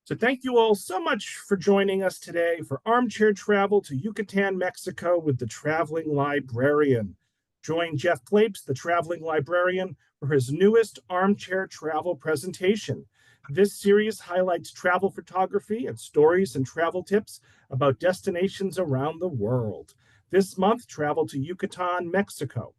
So thank you all so much for joining us today for armchair travel to Yucatan, Mexico with the Traveling Librarian. Join Jeff Klapes, the Traveling Librarian, for his newest armchair travel presentation. This series highlights travel photography and stories and travel tips about destinations around the world. This month, travel to Yucatan, Mexico.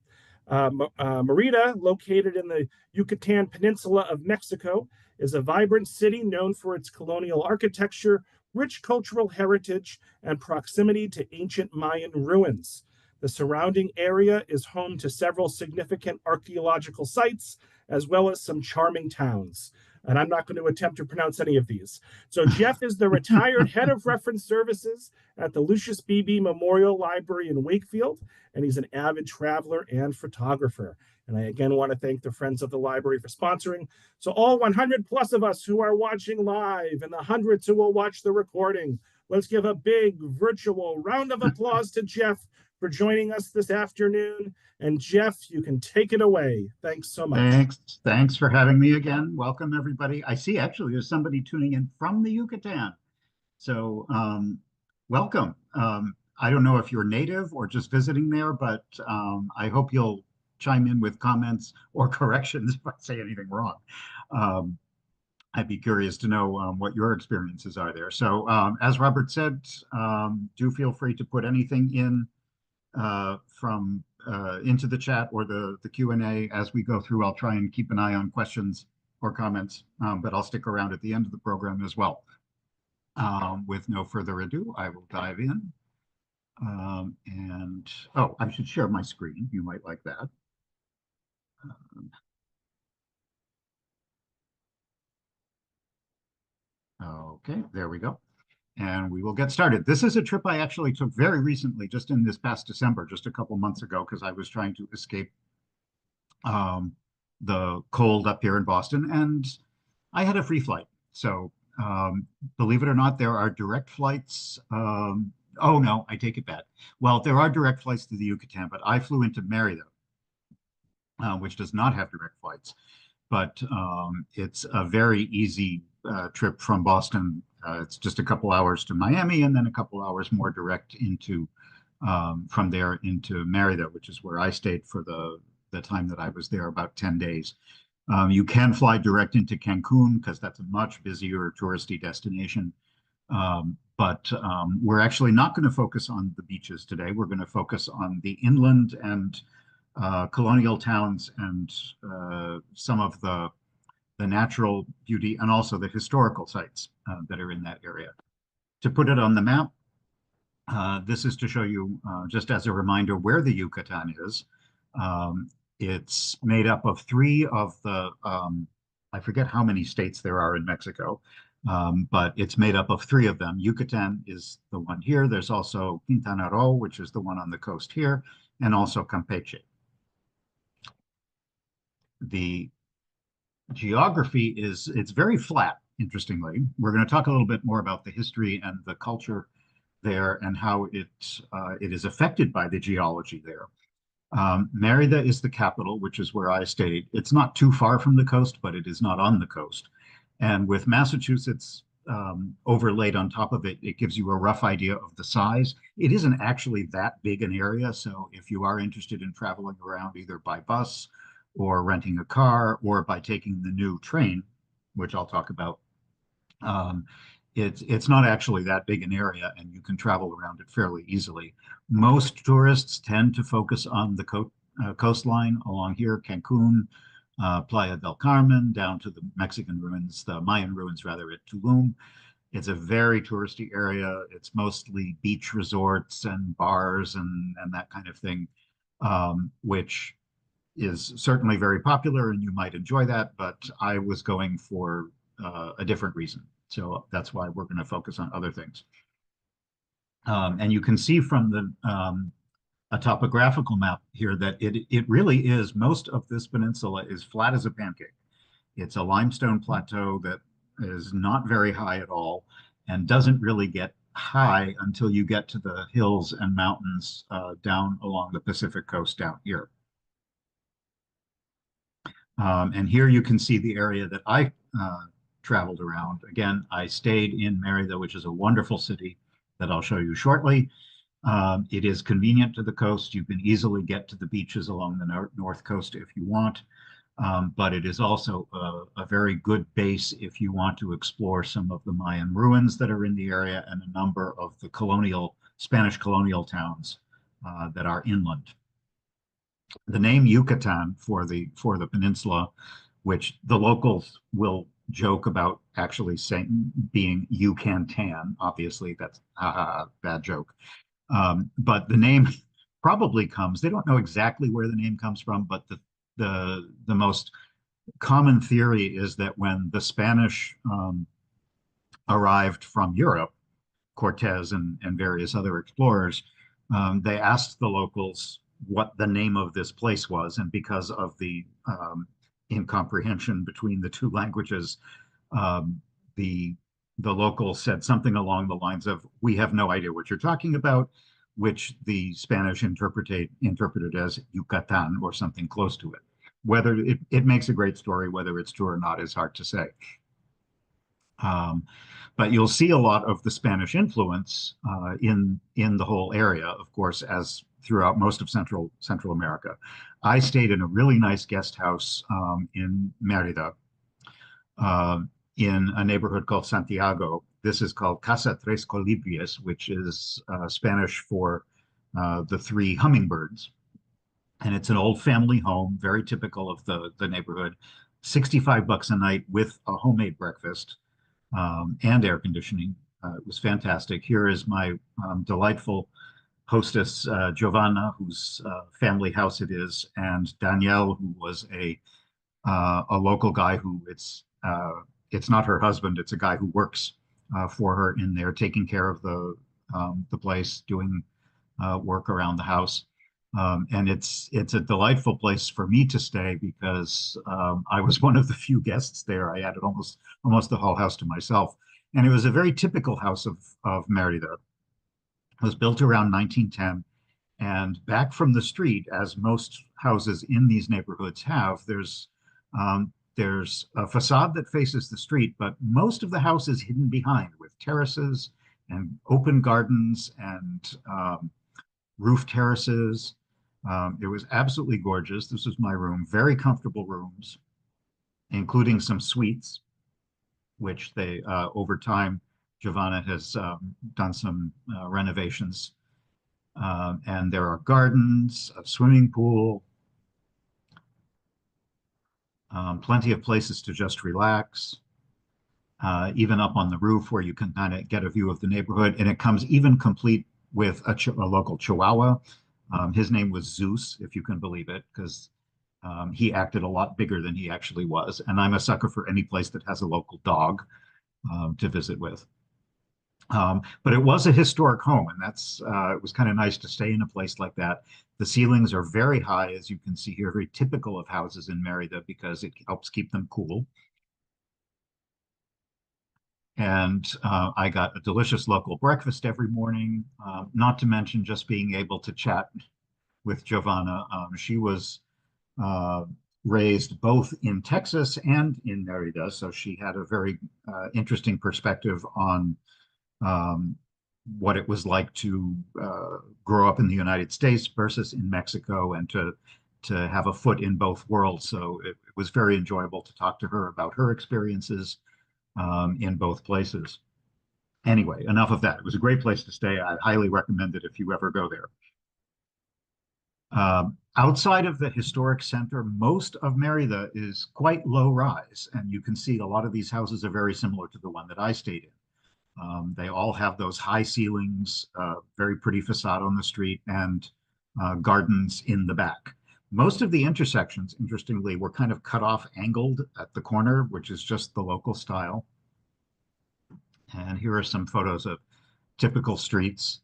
Merida, located in the Yucatan Peninsula of Mexico, is a vibrant city known for its colonial architecture, rich cultural heritage, and proximity to ancient Mayan ruins. The surrounding area is home to several significant archaeological sites, as well as some charming towns. And I'm not going to attempt to pronounce any of these. So Jeff is the retired head of reference services at the Lucius Beebe Memorial Library in Wakefield, and he's an avid traveler and photographer. And I again want to thank the Friends of the Library for sponsoring. So all 100 plus of us who are watching live and the hundreds who will watch the recording, let's give a big virtual round of applause to Jeff for joining us this afternoon. And Jeff, you can take it away. Thanks so much. Thanks for having me again. Welcome, everybody. I see actually there's somebody tuning in from the Yucatan. So welcome. I don't know if you're native or just visiting there, but I hope you'll chime in with comments or corrections if I say anything wrong. I'd be curious to know what your experiences are there. So as Robert said, do feel free to put anything in from into the chat or the Q&A as we go through. I'll try and keep an eye on questions or comments, but I'll stick around at the end of the program as well. With no further ado, I will dive in. Oh, I should share my screen. You might like that. Okay, there we go. And we will get started. This is a trip I actually took very recently, just in this past December, just a couple months ago, because I was trying to escape the cold up here in Boston, and I had a free flight. So believe it or not, there are direct flights. Oh no, I take it back. Well, there are direct flights to the Yucatan, but I flew into Merida, which does not have direct flights. But it's a very easy trip from Boston. It's just a couple hours to Miami, and then a couple hours more direct into from there into Merida, which is where I stayed for the time that I was there, about 10 days. You can fly direct into Cancun because that's a much busier touristy destination. But we're actually not going to focus on the beaches today. We're going to focus on the inland and colonial towns and some of the natural beauty and also the historical sites that are in that area. To put it on the map, this is to show you, just as a reminder, where the Yucatan is. It's made up of three of the, I forget how many states there are in Mexico, but it's made up of three of them. Yucatan is the one here. There's also Quintana Roo, which is the one on the coast here, and also Campeche. The geography it's very flat, interestingly. We're going to talk a little bit more about the history and the culture there and how it is affected by the geology there. Merida is the capital, which is where I stayed. It's not too far from the coast, but it is not on the coast. And with Massachusetts overlaid on top of it, it gives you a rough idea of the size. It isn't actually that big an area, so if you are interested in traveling around either by bus or renting a car or by taking the new train, which I'll talk about, it's not actually that big an area, and you can travel around it fairly easily. Most tourists tend to focus on the coastline along here, Cancun, Playa del Carmen, down to the Mexican ruins, the Mayan ruins rather, at Tulum. It's a very touristy area. It's mostly beach resorts and bars and that kind of thing, which is certainly very popular, and you might enjoy that, but I was going for a different reason. So that's why we're going to focus on other things. And you can see from a topographical map here that it really is, most of this peninsula is flat as a pancake. It's a limestone plateau that is not very high at all and doesn't really get high until you get to the hills and mountains down along the Pacific coast down here. And here you can see the area that I traveled around. Again, I stayed in Merida, which is a wonderful city that I'll show you shortly. It is convenient to the coast. You can easily get to the beaches along the north coast if you want. But it is also a very good base if you want to explore some of the Mayan ruins that are in the area and a number of the Spanish colonial towns that are inland. The name Yucatan for the peninsula, which the locals will joke about actually saying being you can tan. Obviously, that's a bad joke. But the name probably comes, they don't know exactly where the name comes from, but the most common theory is that when the Spanish arrived from Europe, Cortez and various other explorers, they asked the locals what the name of this place was. And because of the incomprehension between the two languages, the locals said something along the lines of, "We have no idea what you're talking about," which the Spanish interpreted as Yucatan or something close to it. Whether it makes a great story, whether it's true or not is hard to say. But you'll see a lot of the Spanish influence in the whole area, of course, as throughout most of Central America. I stayed in a really nice guest house in Merida, in a neighborhood called Santiago. This is called Casa Tres Colibríes, which is Spanish for the three hummingbirds. And it's an old family home, very typical of the neighborhood. $65 a night with a homemade breakfast and air conditioning. It was fantastic. Here is my delightful hostess, Giovanna, whose family house it is, and Danielle, who was a local guy who it's not her husband, it's a guy who works for her in there, taking care of the place, doing work around the house. And it's a delightful place for me to stay because I was one of the few guests there. I had almost the whole house to myself. And it was a very typical house of Merida. It was built around 1910. And back from the street, as most houses in these neighborhoods have, there's a facade that faces the street, but most of the house is hidden behind with terraces and open gardens and roof terraces. It was absolutely gorgeous. This was my room, very comfortable rooms, including some suites, which they, over time, Giovanna has done some renovations. And there are gardens, a swimming pool, plenty of places to just relax, even up on the roof where you can kind of get a view of the neighborhood. And it comes even complete with a local Chihuahua. His name was Zeus, if you can believe it, because he acted a lot bigger than he actually was. And I'm a sucker for any place that has a local dog to visit with. But it was a historic home, and it was kind of nice to stay in a place like that. The ceilings are very high, as you can see here, very typical of houses in Merida because it helps keep them cool. And I got a delicious local breakfast every morning, not to mention just being able to chat with Giovanna. She was raised both in Texas and in Merida, so she had a very interesting perspective on what it was like to grow up in the United States versus in Mexico, and to have a foot in both worlds. So it was very enjoyable to talk to her about her experiences in both places. Anyway, enough of that. It was a great place to stay. I highly recommend it if you ever go there. Outside of the historic center, most of Merida is quite low rise, and you can see a lot of these houses are very similar to the one that I stayed in. They all have those high ceilings, very pretty facade on the street, and gardens in the back. Most of the intersections, interestingly, were kind of cut off, angled at the corner, which is just the local style. And here are some photos of typical streets.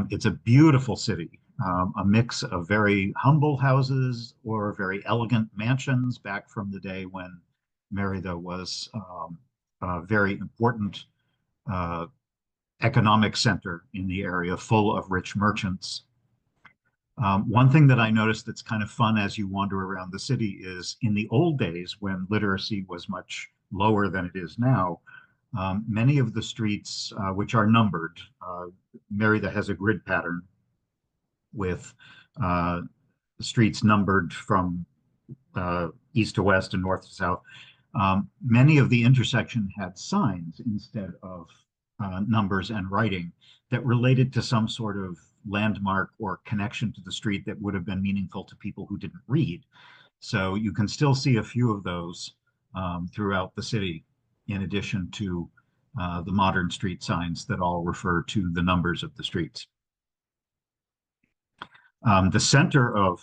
It's a beautiful city, a mix of very humble houses or very elegant mansions back from the day when Merida was a very important economic center in the area, full of rich merchants. One thing that I noticed that's kind of fun as you wander around the city is in the old days when literacy was much lower than it is now, many of the streets, which are numbered, Merida has a grid pattern with streets numbered from east to west and north to south. Many of the intersection had signs instead of numbers and writing that related to some sort of landmark or connection to the street that would have been meaningful to people who didn't read. So you can still see a few of those throughout the city, in addition to the modern street signs that all refer to the numbers of the streets. The center of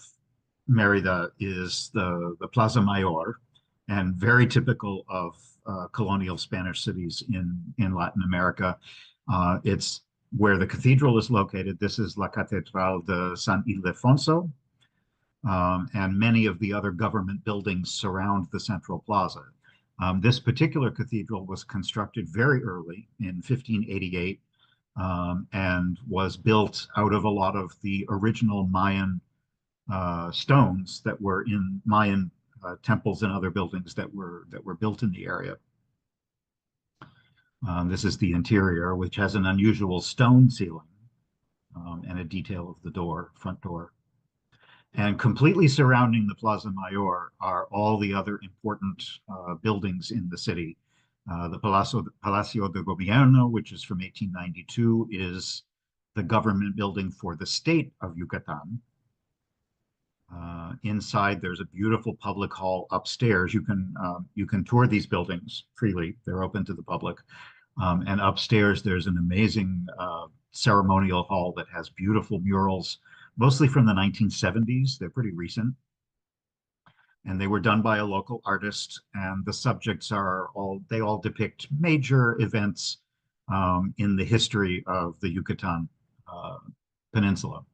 Merida is the Plaza Mayor, and very typical of colonial Spanish cities in Latin America. It's where the cathedral is located. This is La Catedral de San Ildefonso, and many of the other government buildings surround the central plaza. This particular cathedral was constructed very early in 1588 and was built out of a lot of the original Mayan stones that were in Mayan temples and other buildings that were built in the area. This is the interior, which has an unusual stone ceiling and a detail of the door, front door. And completely surrounding the Plaza Mayor are all the other important buildings in the city. The Palacio de Gobierno, which is from 1892, is the government building for the state of Yucatan. Inside, there's a beautiful public hall upstairs. You can tour these buildings freely. They're open to the public. And upstairs, there's an amazing ceremonial hall that has beautiful murals, mostly from the 1970s. They're pretty recent. And they were done by a local artist. And the subjects they all depict major events in the history of the Yucatan Peninsula.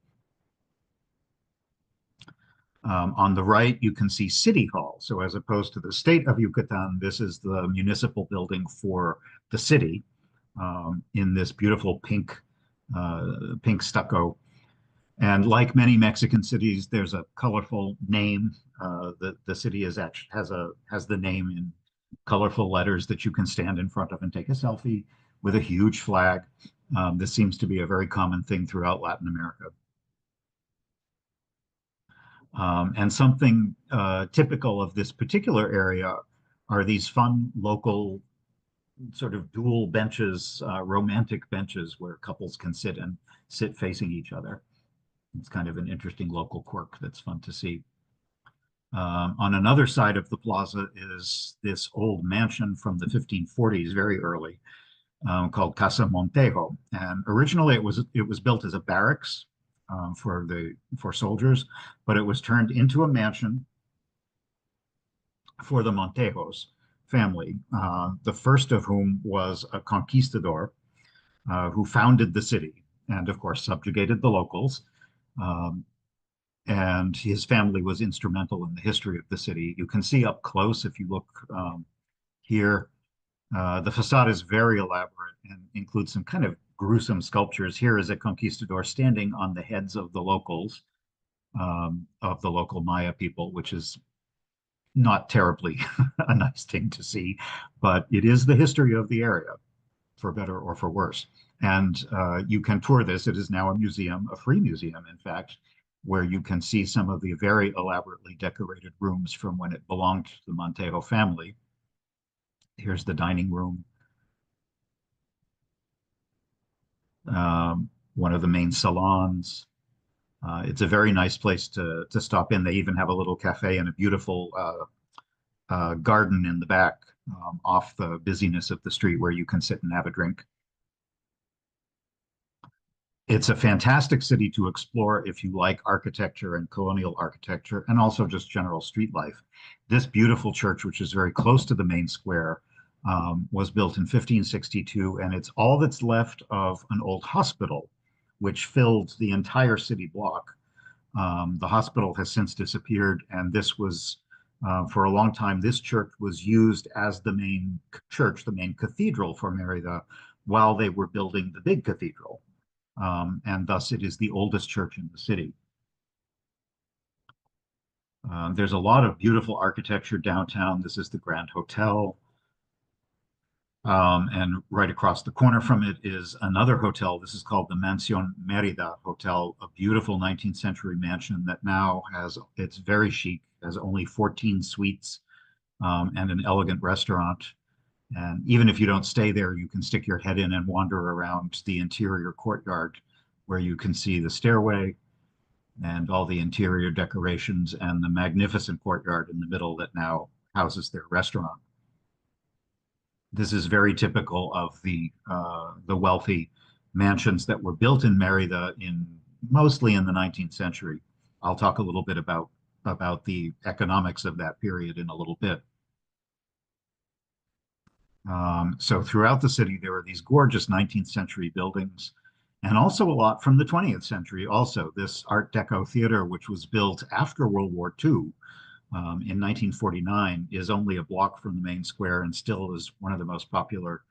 On the right, you can see City Hall. So as opposed to the state of Yucatan, this is the municipal building for the city in this beautiful pink stucco. And like many Mexican cities, there's a colorful name. The city has the name in colorful letters that you can stand in front of and take a selfie with a huge flag. This seems to be a very common thing throughout Latin America. And something typical of this particular area are these fun local sort of dual benches, romantic benches where couples can sit facing each other. It's kind of an interesting local quirk that's fun to see. On another side of the plaza is this old mansion from the 1540s, very early, called Casa Montejo. And originally it was built as a barracks for soldiers, but it was turned into a mansion for the Montejos family, the first of whom was a conquistador who founded the city and, of course, subjugated the locals. And his family was instrumental in the history of the city. You can see up close, if you look here, the facade is very elaborate and includes some kind of gruesome sculptures. Here is a conquistador standing on the heads of the locals, of the local Maya people, which is not terribly a nice thing to see, but it is the history of the area, for better or for worse. And you can tour this. It is now a museum, a free museum, in fact, where you can see some of the very elaborately decorated rooms from when it belonged to the Montejo family. Here's the dining room. One of the main salons. It's a very nice place to stop in. They even have a little cafe and a beautiful garden in the back off the busyness of the street where you can sit and have a drink. It's a fantastic city to explore if you like architecture and colonial architecture and also just general street life. This beautiful church, which is very close to the main square, was built in 1562, and it's all that's left of an old hospital, which filled the entire city block. The hospital has since disappeared, and this was, for a long time, this church was used as the main church, the main cathedral for Merida, while they were building the big cathedral. And thus it is the oldest church in the city. There's a lot of beautiful architecture downtown. This is the Grand Hotel. And right across the corner from it is another hotel. This is called the Mansion Merida Hotel, a beautiful 19th century mansion that now it's very chic, has only 14 suites and an elegant restaurant. And even if you don't stay there, you can stick your head in and wander around the interior courtyard where you can see the stairway and all the interior decorations and the magnificent courtyard in the middle that now houses their restaurant. This is very typical of the wealthy mansions that were built in Merida mostly in the 19th century. I'll talk a little bit about the economics of that period in a little bit. So throughout the city, there are these gorgeous 19th century buildings, and also a lot from the 20th century. Also, this Art Deco theater, which was built after World War II, in 1949, is only a block from the main square and still is one of the most popular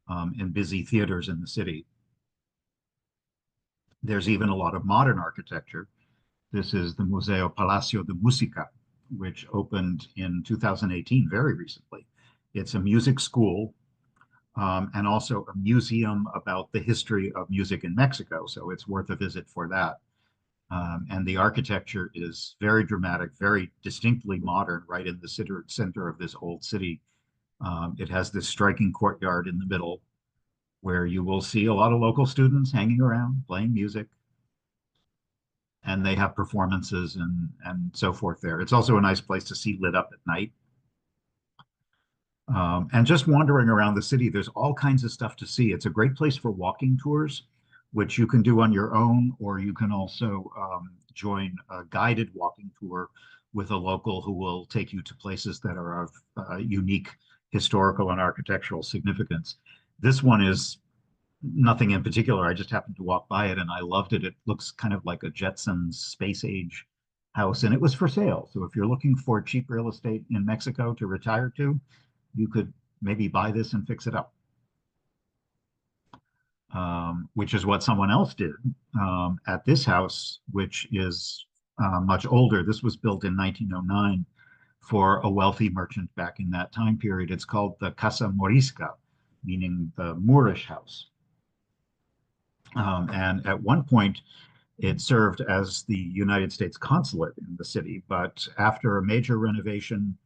and busy theaters in the city. There's even a lot of modern architecture. This is the Museo Palacio de Música, which opened in 2018, very recently. It's a music school and also a museum about the history of music in Mexico, so it's worth a visit for that. And the architecture is very dramatic, very distinctly modern, right in the center of this old city. It has this striking courtyard in the middle where you will see a lot of local students hanging around, playing music, and they have performances and so forth there. It's also a nice place to see lit up at night. And just wandering around the city, there's all kinds of stuff to see. It's a great place for walking tours, which you can do on your own, or you can also join a guided walking tour with a local who will take you to places that are of unique historical and architectural significance. This one is nothing in particular. I just happened to walk by it and I loved it. It looks kind of like a Jetsons space age house, and it was for sale. So if you're looking for cheap real estate in Mexico to retire to, you could maybe buy this and fix it up. Which is what someone else did at this house, which is much older. This was built in 1909 for a wealthy merchant back in that time period. It's called the Casa Morisca, meaning the Moorish house. And at one point, it served as the United States consulate in the city, but after a major renovation,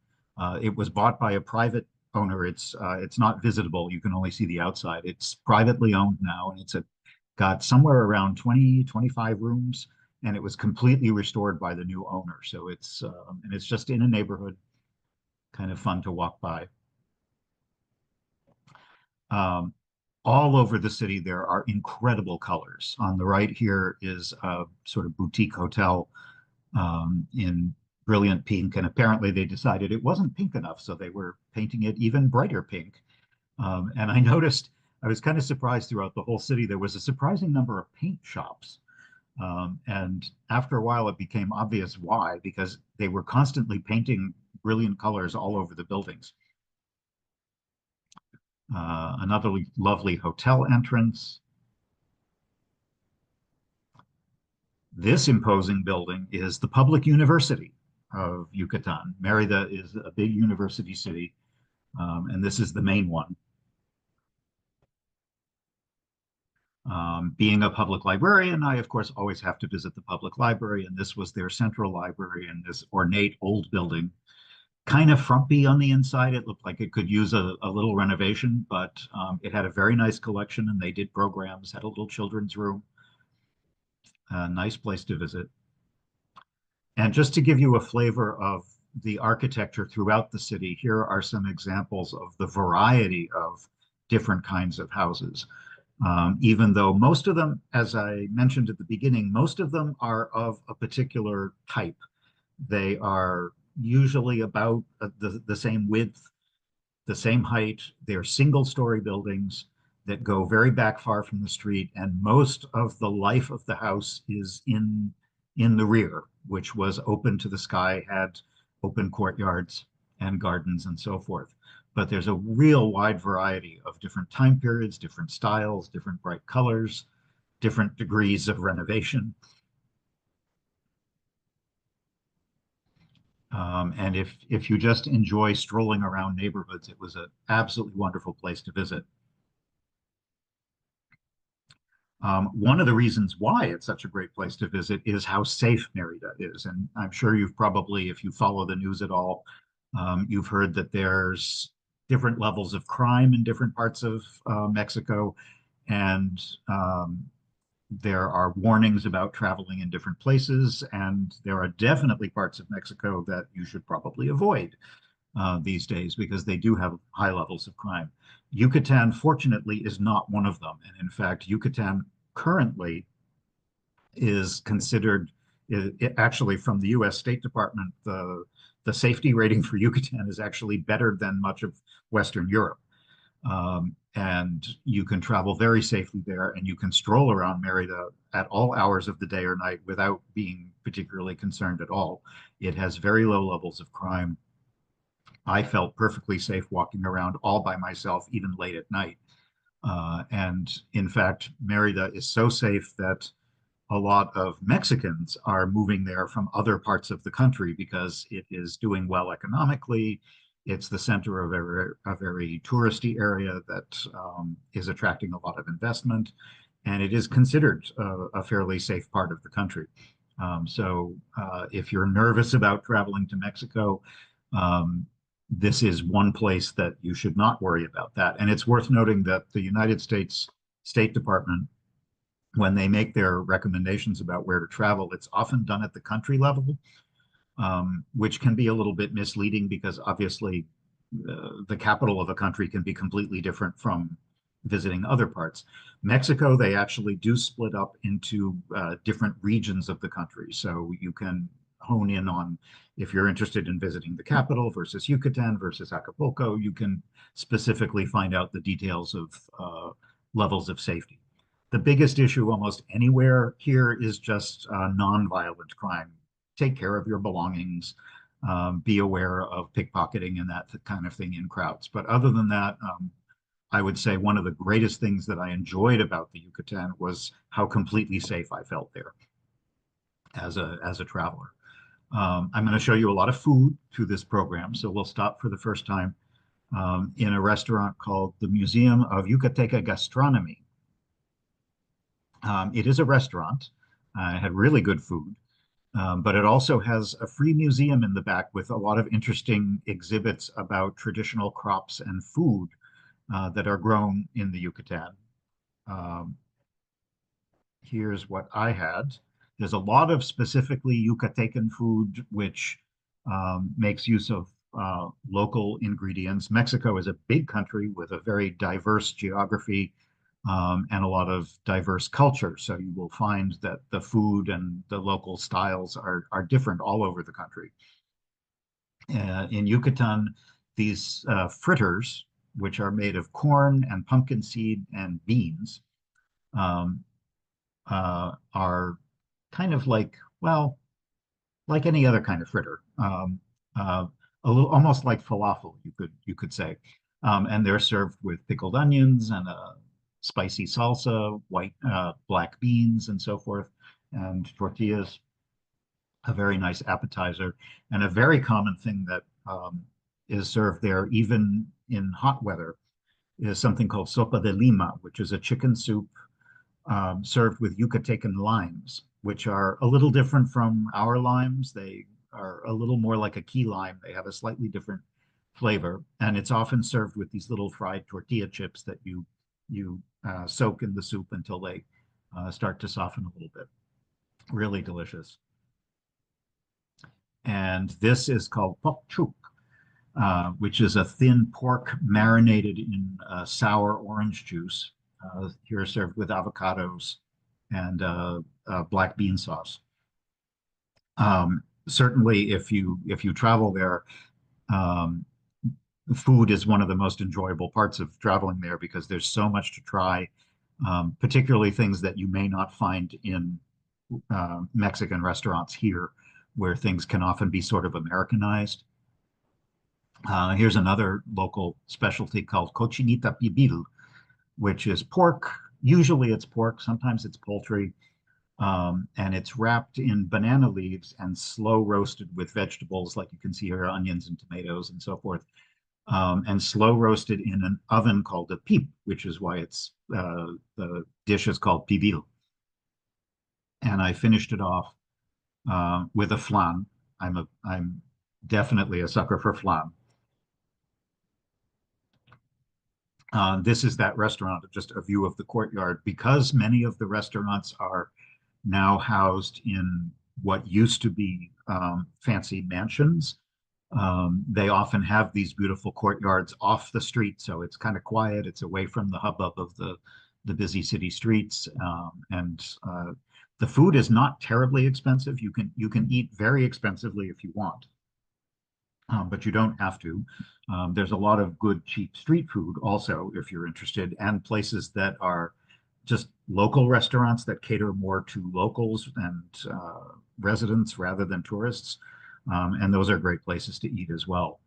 it was bought by a private owner. It's not visitable. You can only see the outside. It's privately owned now, and got somewhere around 20, 25 rooms, and it was completely restored by the new owner. So and it's just in a neighborhood, kind of fun to walk by. All over the city, there are incredible colors. On the right here is a sort of boutique hotel in brilliant pink, and apparently they decided it wasn't pink enough, so they were painting it even brighter pink. And I noticed, I was kind of surprised throughout the whole city, there was a surprising number of paint shops. And after a while, it became obvious why, because they were constantly painting brilliant colors all over the buildings. Another lovely hotel entrance. This imposing building is the public university of Yucatan. Merida is a big university city, and this is the main one. Being a public librarian, I, of course, always have to visit the public library, and this was their central library in this ornate old building. Kind of frumpy on the inside. It looked like it could use a little renovation, but it had a very nice collection, and they did programs, had a little children's room. A nice place to visit. And just to give you a flavor of the architecture throughout the city, here are some examples of the variety of different kinds of houses. Even though most of them, as I mentioned at the beginning, most of them are of a particular type. They are usually about the same width, the same height. They're single-story buildings that go very back far from the street, and most of the life of the house is in the rear, which was open to the sky, had open courtyards and gardens and so forth. But there's a real wide variety of different time periods, different styles, different bright colors, different degrees of renovation. And if you just enjoy strolling around neighborhoods, it was an absolutely wonderful place to visit. One of the reasons why it's such a great place to visit is how safe Merida is. And I'm sure you've probably, if you follow the news at all, you've heard that there's different levels of crime in different parts of Mexico. And there are warnings about traveling in different places. And there are definitely parts of Mexico that you should probably avoid these days because they do have high levels of crime. Yucatan, fortunately, is not one of them. And in fact, Yucatan currently is considered, actually, from the US State Department, the safety rating for Yucatan is actually better than much of Western Europe. And you can travel very safely there, and you can stroll around Merida at all hours of the day or night without being particularly concerned at all. It has very low levels of crime. I felt perfectly safe walking around all by myself, even late at night. And in fact, Merida is so safe that a lot of Mexicans are moving there from other parts of the country because it is doing well economically. It's the center of a very touristy area that is attracting a lot of investment, and it is considered a fairly safe part of the country. If you're nervous about traveling to Mexico, um, this is one place that you should not worry about that. And it's worth noting that the United States State Department, when they make their recommendations about where to travel, it's often done at the country level, which can be a little bit misleading because obviously the capital of a country can be completely different from visiting other parts. Mexico, they actually do split up into different regions of the country. So you can hone in on if you're interested in visiting the capital versus Yucatan versus Acapulco, you can specifically find out the details of levels of safety. The biggest issue almost anywhere here is just nonviolent crime. Take care of your belongings, be aware of pickpocketing and that kind of thing in crowds. But other than that, I would say one of the greatest things that I enjoyed about the Yucatan was how completely safe I felt there as a traveler. I'm going to show you a lot of food through this program, so we'll stop for the first time in a restaurant called the Museum of Yucateca Gastronomy. It is a restaurant. It had really good food, but it also has a free museum in the back with a lot of interesting exhibits about traditional crops and food that are grown in the Yucatan. Um, Here's what I had. There's a lot of specifically Yucatecan food, which makes use of local ingredients. Mexico is a big country with a very diverse geography and a lot of diverse culture. So you will find that the food and the local styles are different all over the country. In Yucatan, these fritters, which are made of corn and pumpkin seed and beans, um, are kind of like, well, like any other kind of fritter, a little almost like falafel, you could say. And they're served with pickled onions and a spicy salsa, black beans, and so forth, and tortillas. A very nice appetizer, and a very common thing that is served there, even in hot weather, is something called sopa de lima, which is a chicken soup served with Yucatecan limes, which are a little different from our limes. They are a little more like a key lime. They have a slightly different flavor, and it's often served with these little fried tortilla chips that you soak in the soup until they start to soften a little bit. Really delicious. And this is called pokchuk, which is a thin pork marinated in sour orange juice. Here served with avocados and black bean sauce. Certainly, if you travel there, um, food is one of the most enjoyable parts of traveling there because there's so much to try, particularly things that you may not find in Mexican restaurants here, where things can often be sort of Americanized. Here's another local specialty called cochinita pibil, which is pork. Usually it's pork, sometimes it's poultry, And it's wrapped in banana leaves and slow roasted with vegetables, like you can see here, onions and tomatoes and so forth, and slow roasted in an oven called a pipe, which is why the dish is called pibil. And I finished it off with a flan. I'm definitely a sucker for flan. This is that restaurant, just a view of the courtyard, because many of the restaurants are now housed in what used to be fancy mansions. They often have these beautiful courtyards off the street, so it's kind of quiet. It's away from the hubbub of the busy city streets, and the food is not terribly expensive. You can eat very expensively if you want, but you don't have to. There's a lot of good, cheap street food also, if you're interested, and places that are just local restaurants that cater more to locals and residents rather than tourists. And those are great places to eat as well.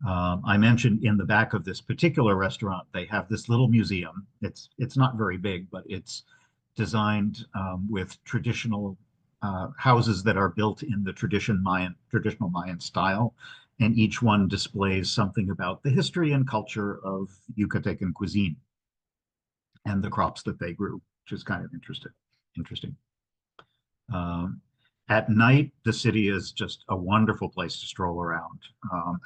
I mentioned in the back of this particular restaurant, they have this little museum. It's not very big, but it's designed with traditional houses that are built in the traditional Mayan style, and each one displays something about the history and culture of Yucatecan cuisine and the crops that they grew, which is kind of interesting. Um, at night, the city is just a wonderful place to stroll around.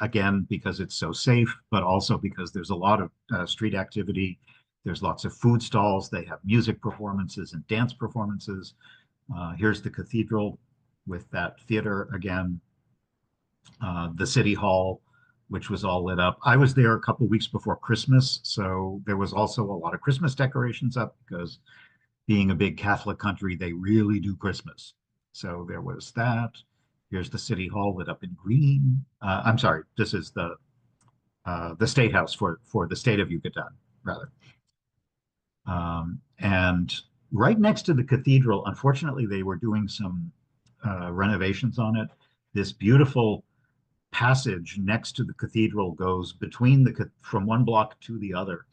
Again, because it's so safe, but also because there's a lot of street activity. There's lots of food stalls. They have music performances and dance performances. Here's the cathedral with that theater again. The city hall, which was all lit up. I was there a couple of weeks before Christmas, so there was also a lot of Christmas decorations up because being a big Catholic country, they really do Christmas. So there was that. Here's the city hall lit up in green. I'm sorry, this is the state house for the state of Yucatan, rather. And right next to the cathedral, unfortunately, they were doing some renovations on it. This beautiful passage next to the cathedral goes from one block to the other,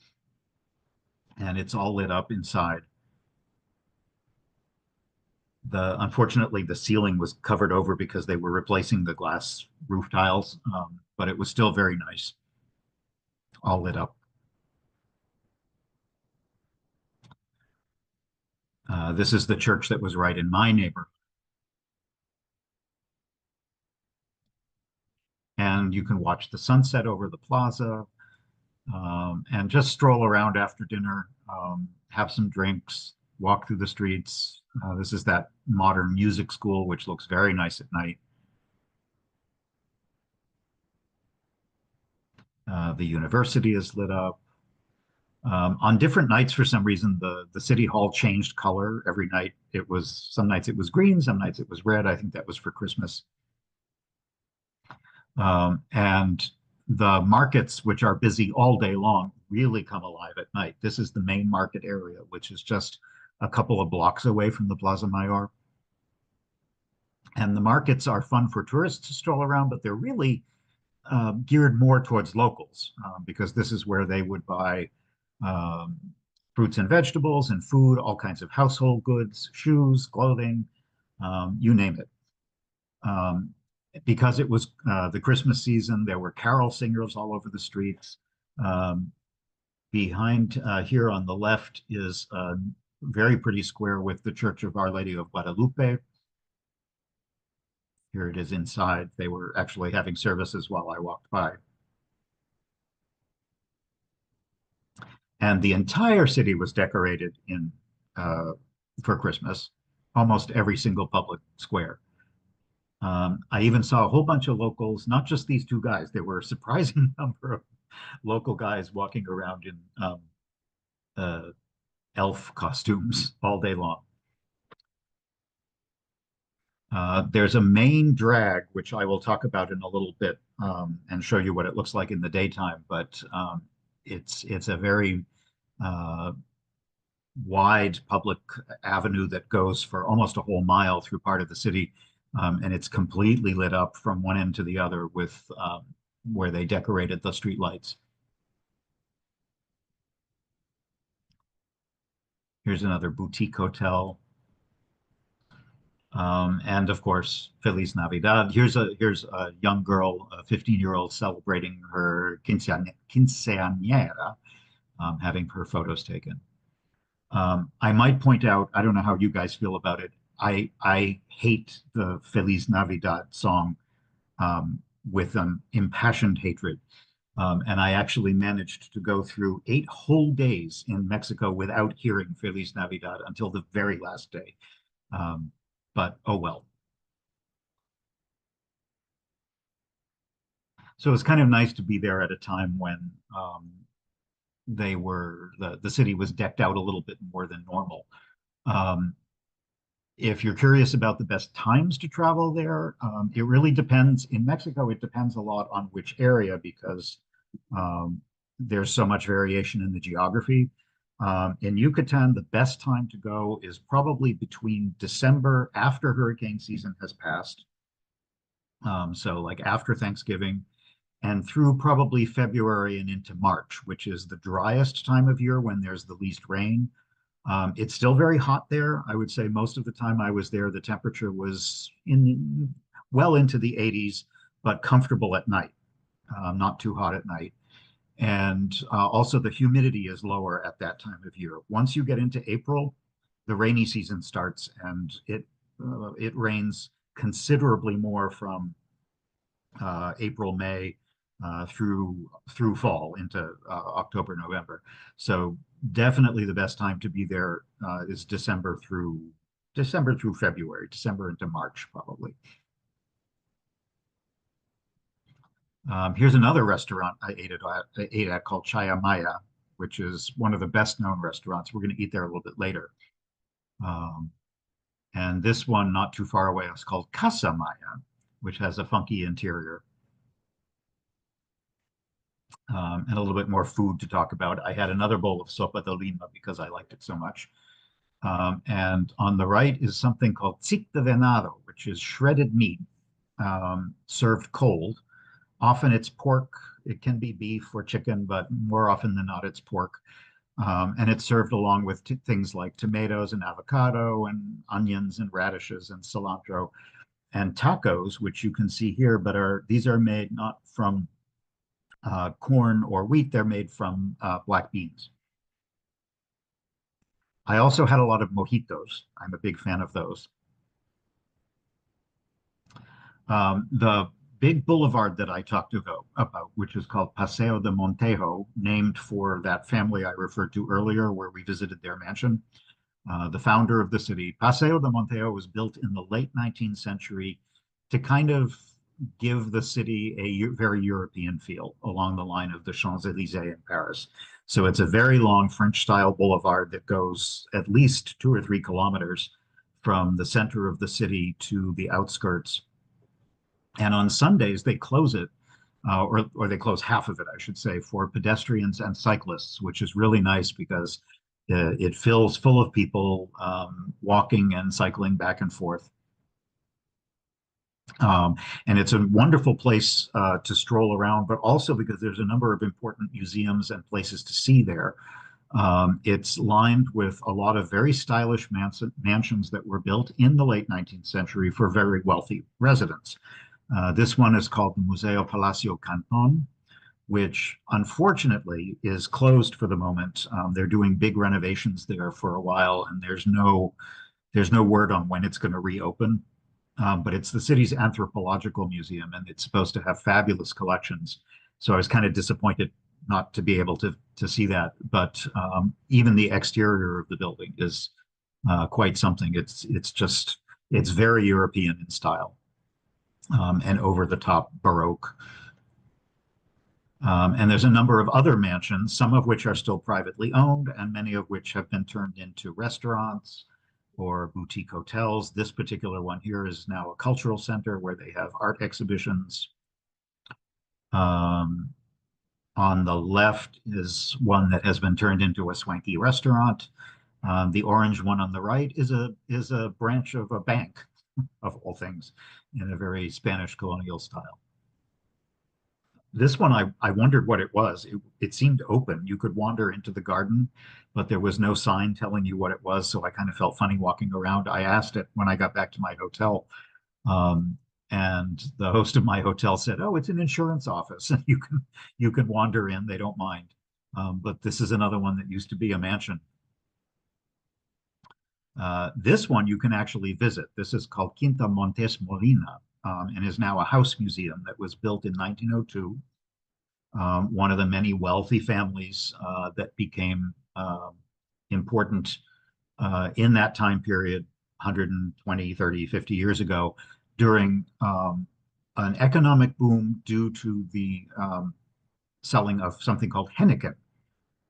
and it's all lit up inside. Unfortunately, the ceiling was covered over because they were replacing the glass roof tiles, but it was still very nice, all lit up. This is the church that was right in my neighborhood. And you can watch the sunset over the plaza, and just stroll around after dinner, have some drinks, walk through the streets. This is that modern music school, which looks very nice at night. The university is lit up. On different nights, for some reason, the city hall changed color every night. Some nights it was green, some nights it was red. I think that was for Christmas. And the markets, which are busy all day long, really come alive at night. This is the main market area, which is just a couple of blocks away from the Plaza Mayor. And the markets are fun for tourists to stroll around, but they're really geared more towards locals, because this is where they would buy fruits and vegetables and food, all kinds of household goods, shoes, clothing, you name it. Because it was the Christmas season, there were carol singers all over the streets. Behind here on the left is a very pretty square with the Church of Our Lady of Guadalupe. Here it is inside. They were actually having services while I walked by. And the entire city was decorated for Christmas, almost every single public square. I even saw a whole bunch of locals, not just these two guys. There were a surprising number of local guys walking around in elf costumes all day long. There's a main drag, which I will talk about in a little bit, and show you what it looks like in the daytime. But it's a very wide public avenue that goes for almost a whole mile through part of the city, and it's completely lit up from one end to the other with where they decorated the street lights. Here's another boutique hotel. And of course, Feliz Navidad. Here's a young girl, a 15-year-old, celebrating her quinceañera, having her photos taken. I might point out, I don't know how you guys feel about it. I hate the Feliz Navidad song with an impassioned hatred. And I actually managed to go through 8 whole days in Mexico without hearing Feliz Navidad until the very last day. Um, but oh well. So it's kind of nice to be there at a time when the city was decked out a little bit more than normal. Um, if you're curious about the best times to travel there, it really depends. In Mexico, it depends a lot on which area because um, there's so much variation in the geography. In Yucatan, the best time to go is probably between December after hurricane season has passed. So like after Thanksgiving and through probably February and into March, which is the driest time of year when there's the least rain. It's still very hot there. I would say most of the time I was there, the temperature was in well into the 80s, but comfortable at night, not too hot at night. And also the humidity is lower at that time of year. Once you get into April, the rainy season starts, and it rains considerably more from April, May, through fall into October, November. So definitely the best time to be there is December through February, December into March, probably. Here's another restaurant I ate at called Chaya Maya, which is one of the best known restaurants. We're going to eat there a little bit later. Um, and this one, not too far away, is called Casa Maya, which has a funky interior. And a little bit more food to talk about. I had another bowl of sopa de lima because I liked it so much. And on the right is something called tic de venado, which is shredded meat served cold. Often it's pork. It can be beef or chicken, but more often than not, it's pork. And it's served along with things like tomatoes and avocado and onions and radishes and cilantro and tacos, which you can see here, but these are made not from corn or wheat. They're made from black beans. I also had a lot of mojitos. I'm a big fan of those. The big boulevard that I talked about, which is called Paseo de Montejo, named for that family I referred to earlier, where we visited their mansion. The founder of the city, Paseo de Montejo, was built in the late 19th century to kind of give the city a very European feel along the line of the Champs-Élysées in Paris. So it's a very long French-style boulevard that goes at least 2 or 3 kilometers from the center of the city to the outskirts. And on Sundays, they close it, or they close half of it, I should say, for pedestrians and cyclists, which is really nice because it fills full of people walking and cycling back and forth. And it's a wonderful place to stroll around, but also because there's a number of important museums and places to see there. It's lined with a lot of very stylish mansions that were built in the late 19th century for very wealthy residents. This one is called the Museo Palacio Canton, which unfortunately is closed for the moment. They're doing big renovations there for a while, and there's no word on when it's going to reopen. But it's the city's anthropological museum, and it's supposed to have fabulous collections. So I was kind of disappointed not to be able to see that. But even the exterior of the building is quite something. It's very European in style and over the top Baroque. And there's a number of other mansions, some of which are still privately owned, and many of which have been turned into restaurants or boutique hotels. This particular one here is now a cultural center where they have art exhibitions. On the left is one that has been turned into a swanky restaurant. The orange one on the right is a branch of a bank, of all things, in a very Spanish colonial style. This one, I wondered what it was. It seemed open. You could wander into the garden, but there was no sign telling you what it was. So I kind of felt funny walking around. I asked it when I got back to my hotel. Um, and the host of my hotel said, "Oh, it's an insurance office, and you can wander in. They don't mind." But this is another one that used to be a mansion. This one you can actually visit. This is called Quinta Montes Molina, and is now a house museum that was built in 1902. One of the many wealthy families that became important in that time period, 120, 30, 50 years ago, during an economic boom due to the selling of something called henequen.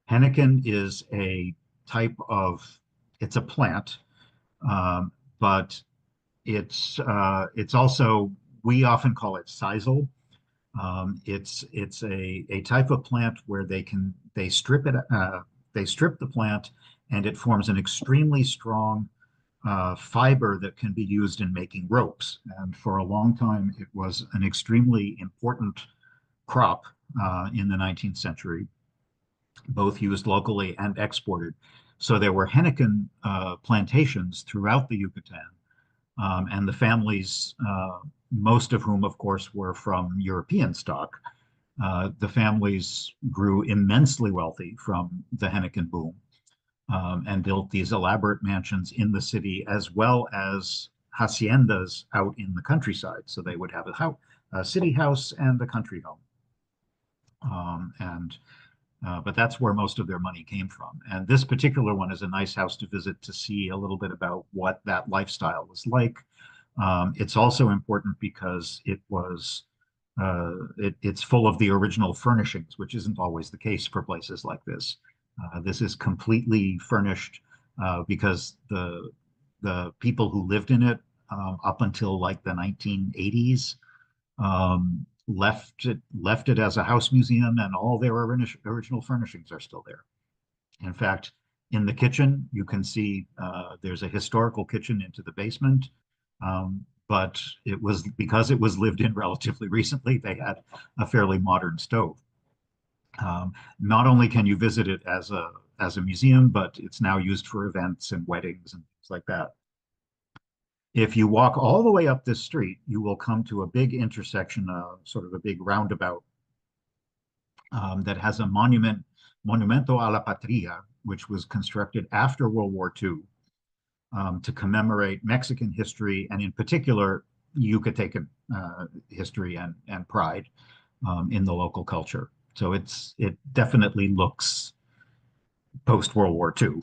Henequen is a type of, it's a plant, um, but it's also, we often call it sisal. It's a type of plant where they strip the plant, and it forms an extremely strong fiber that can be used in making ropes. And for a long time, it was an extremely important crop in the 19th century, both used locally and exported. So there were henequen plantations throughout the Yucatan, and the families, most of whom, of course, were from European stock. The families grew immensely wealthy from the henequen boom, and built these elaborate mansions in the city as well as haciendas out in the countryside. So they would have a city house and a country home. And But that's where most of their money came from. And this particular one is a nice house to visit to see a little bit about what that lifestyle was like. It's also important because it's full of the original furnishings, which isn't always the case for places like this. This is completely furnished because the people who lived in it up until like the 1980s left it as a house museum, and all their original furnishings are still there. In fact, in the kitchen, you can see there's a historical kitchen into the basement, but it was because it was lived in relatively recently, they had a fairly modern stove. Not only can you visit it as a museum, but it's now used for events and weddings and things like that. If you walk all the way up this street, you will come to a big intersection, sort of a big roundabout that has a Monumento a la Patria, which was constructed after World War II to commemorate Mexican history, and in particular, Yucatecan history and pride in the local culture. So it definitely looks post-World War II.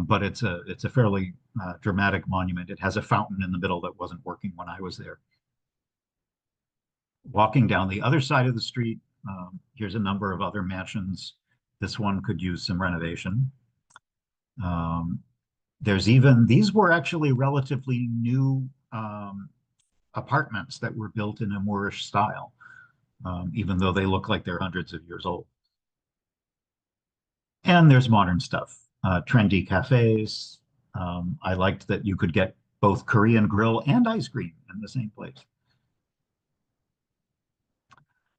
But it's a fairly dramatic monument. It has a fountain in the middle that wasn't working when I was there. Walking down the other side of the street, here's a number of other mansions. This one could use some renovation. These were actually relatively new apartments that were built in a Moorish style, even though they look like they're hundreds of years old. And there's modern stuff, trendy cafes. I liked that you could get both Korean grill and ice cream in the same place.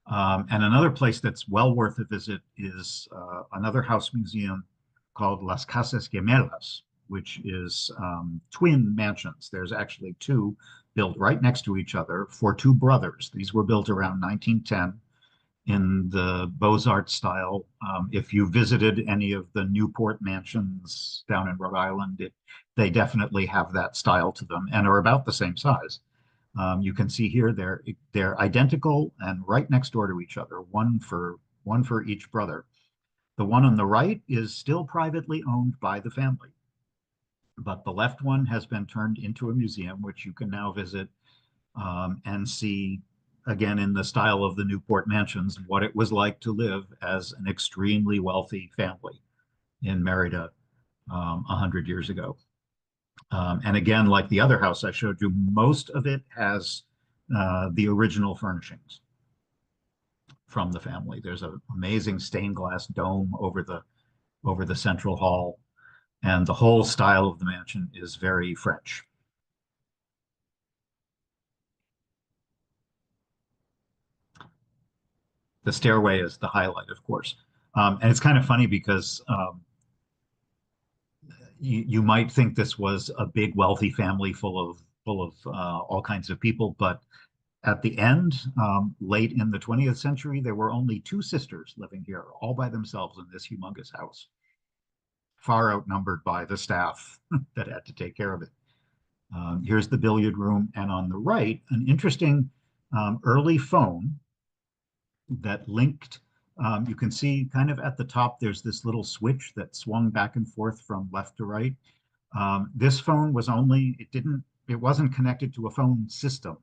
And another place that's well worth a visit is another house museum called Las Casas Gemelas, which is twin mansions. There's actually two built right next to each other for two brothers. These were built around 1910 in the Beaux-Arts style. If you visited any of the Newport mansions down in Rhode Island, they definitely have that style to them and are about the same size. You can see here they're identical and right next door to each other, one for each brother. The one on the right is still privately owned by the family, but the left one has been turned into a museum, which you can now visit and see, again, in the style of the Newport mansions, what it was like to live as an extremely wealthy family in Merida 100 years ago. And again, like the other house I showed you, most of it has the original furnishings from the family. There's an amazing stained glass dome over the central hall, and the whole style of the mansion is very French. The stairway is the highlight, of course. And it's kind of funny because you might think this was a big wealthy family full of all kinds of people, but at the end, late in the 20th century, there were only two sisters living here, all by themselves in this humongous house, far outnumbered by the staff that had to take care of it. Here's the billiard room, and on the right, an interesting early phone that linked. You can see kind of at the top, there's this little switch that swung back and forth from left to right. This phone was it wasn't connected to a phone system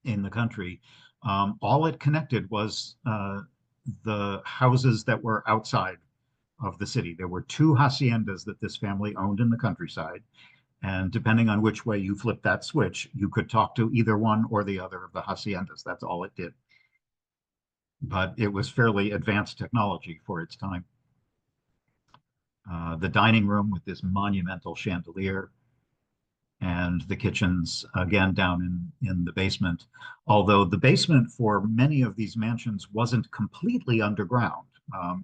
in the country. All it connected was the houses that were outside of the city. There were two haciendas that this family owned in the countryside. And depending on which way you flipped that switch, you could talk to either one or the other of the haciendas. That's all it did. But it was fairly advanced technology for its time. The dining room with this monumental chandelier, and the kitchens again down in the basement. Although the basement for many of these mansions wasn't completely underground.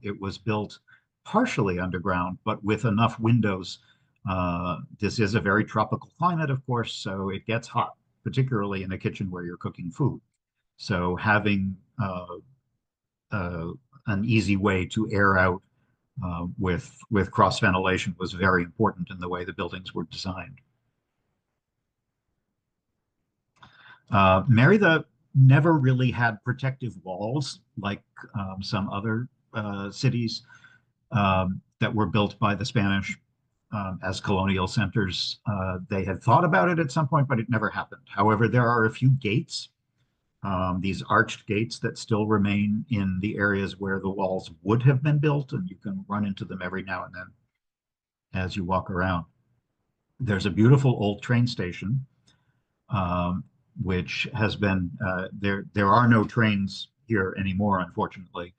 It was built partially underground, but with enough windows. This is a very tropical climate, of course, so it gets hot, particularly in a kitchen where you're cooking food. So having an easy way to air out with cross ventilation was very important in the way the buildings were designed. Merida never really had protective walls like some other cities that were built by the Spanish as colonial centers. They had thought about it at some point, but it never happened. However, there are a few gates, these arched gates that still remain in the areas where the walls would have been built, and you can run into them every now and then as you walk around. There's a beautiful old train station, which has been, there are no trains here anymore, unfortunately.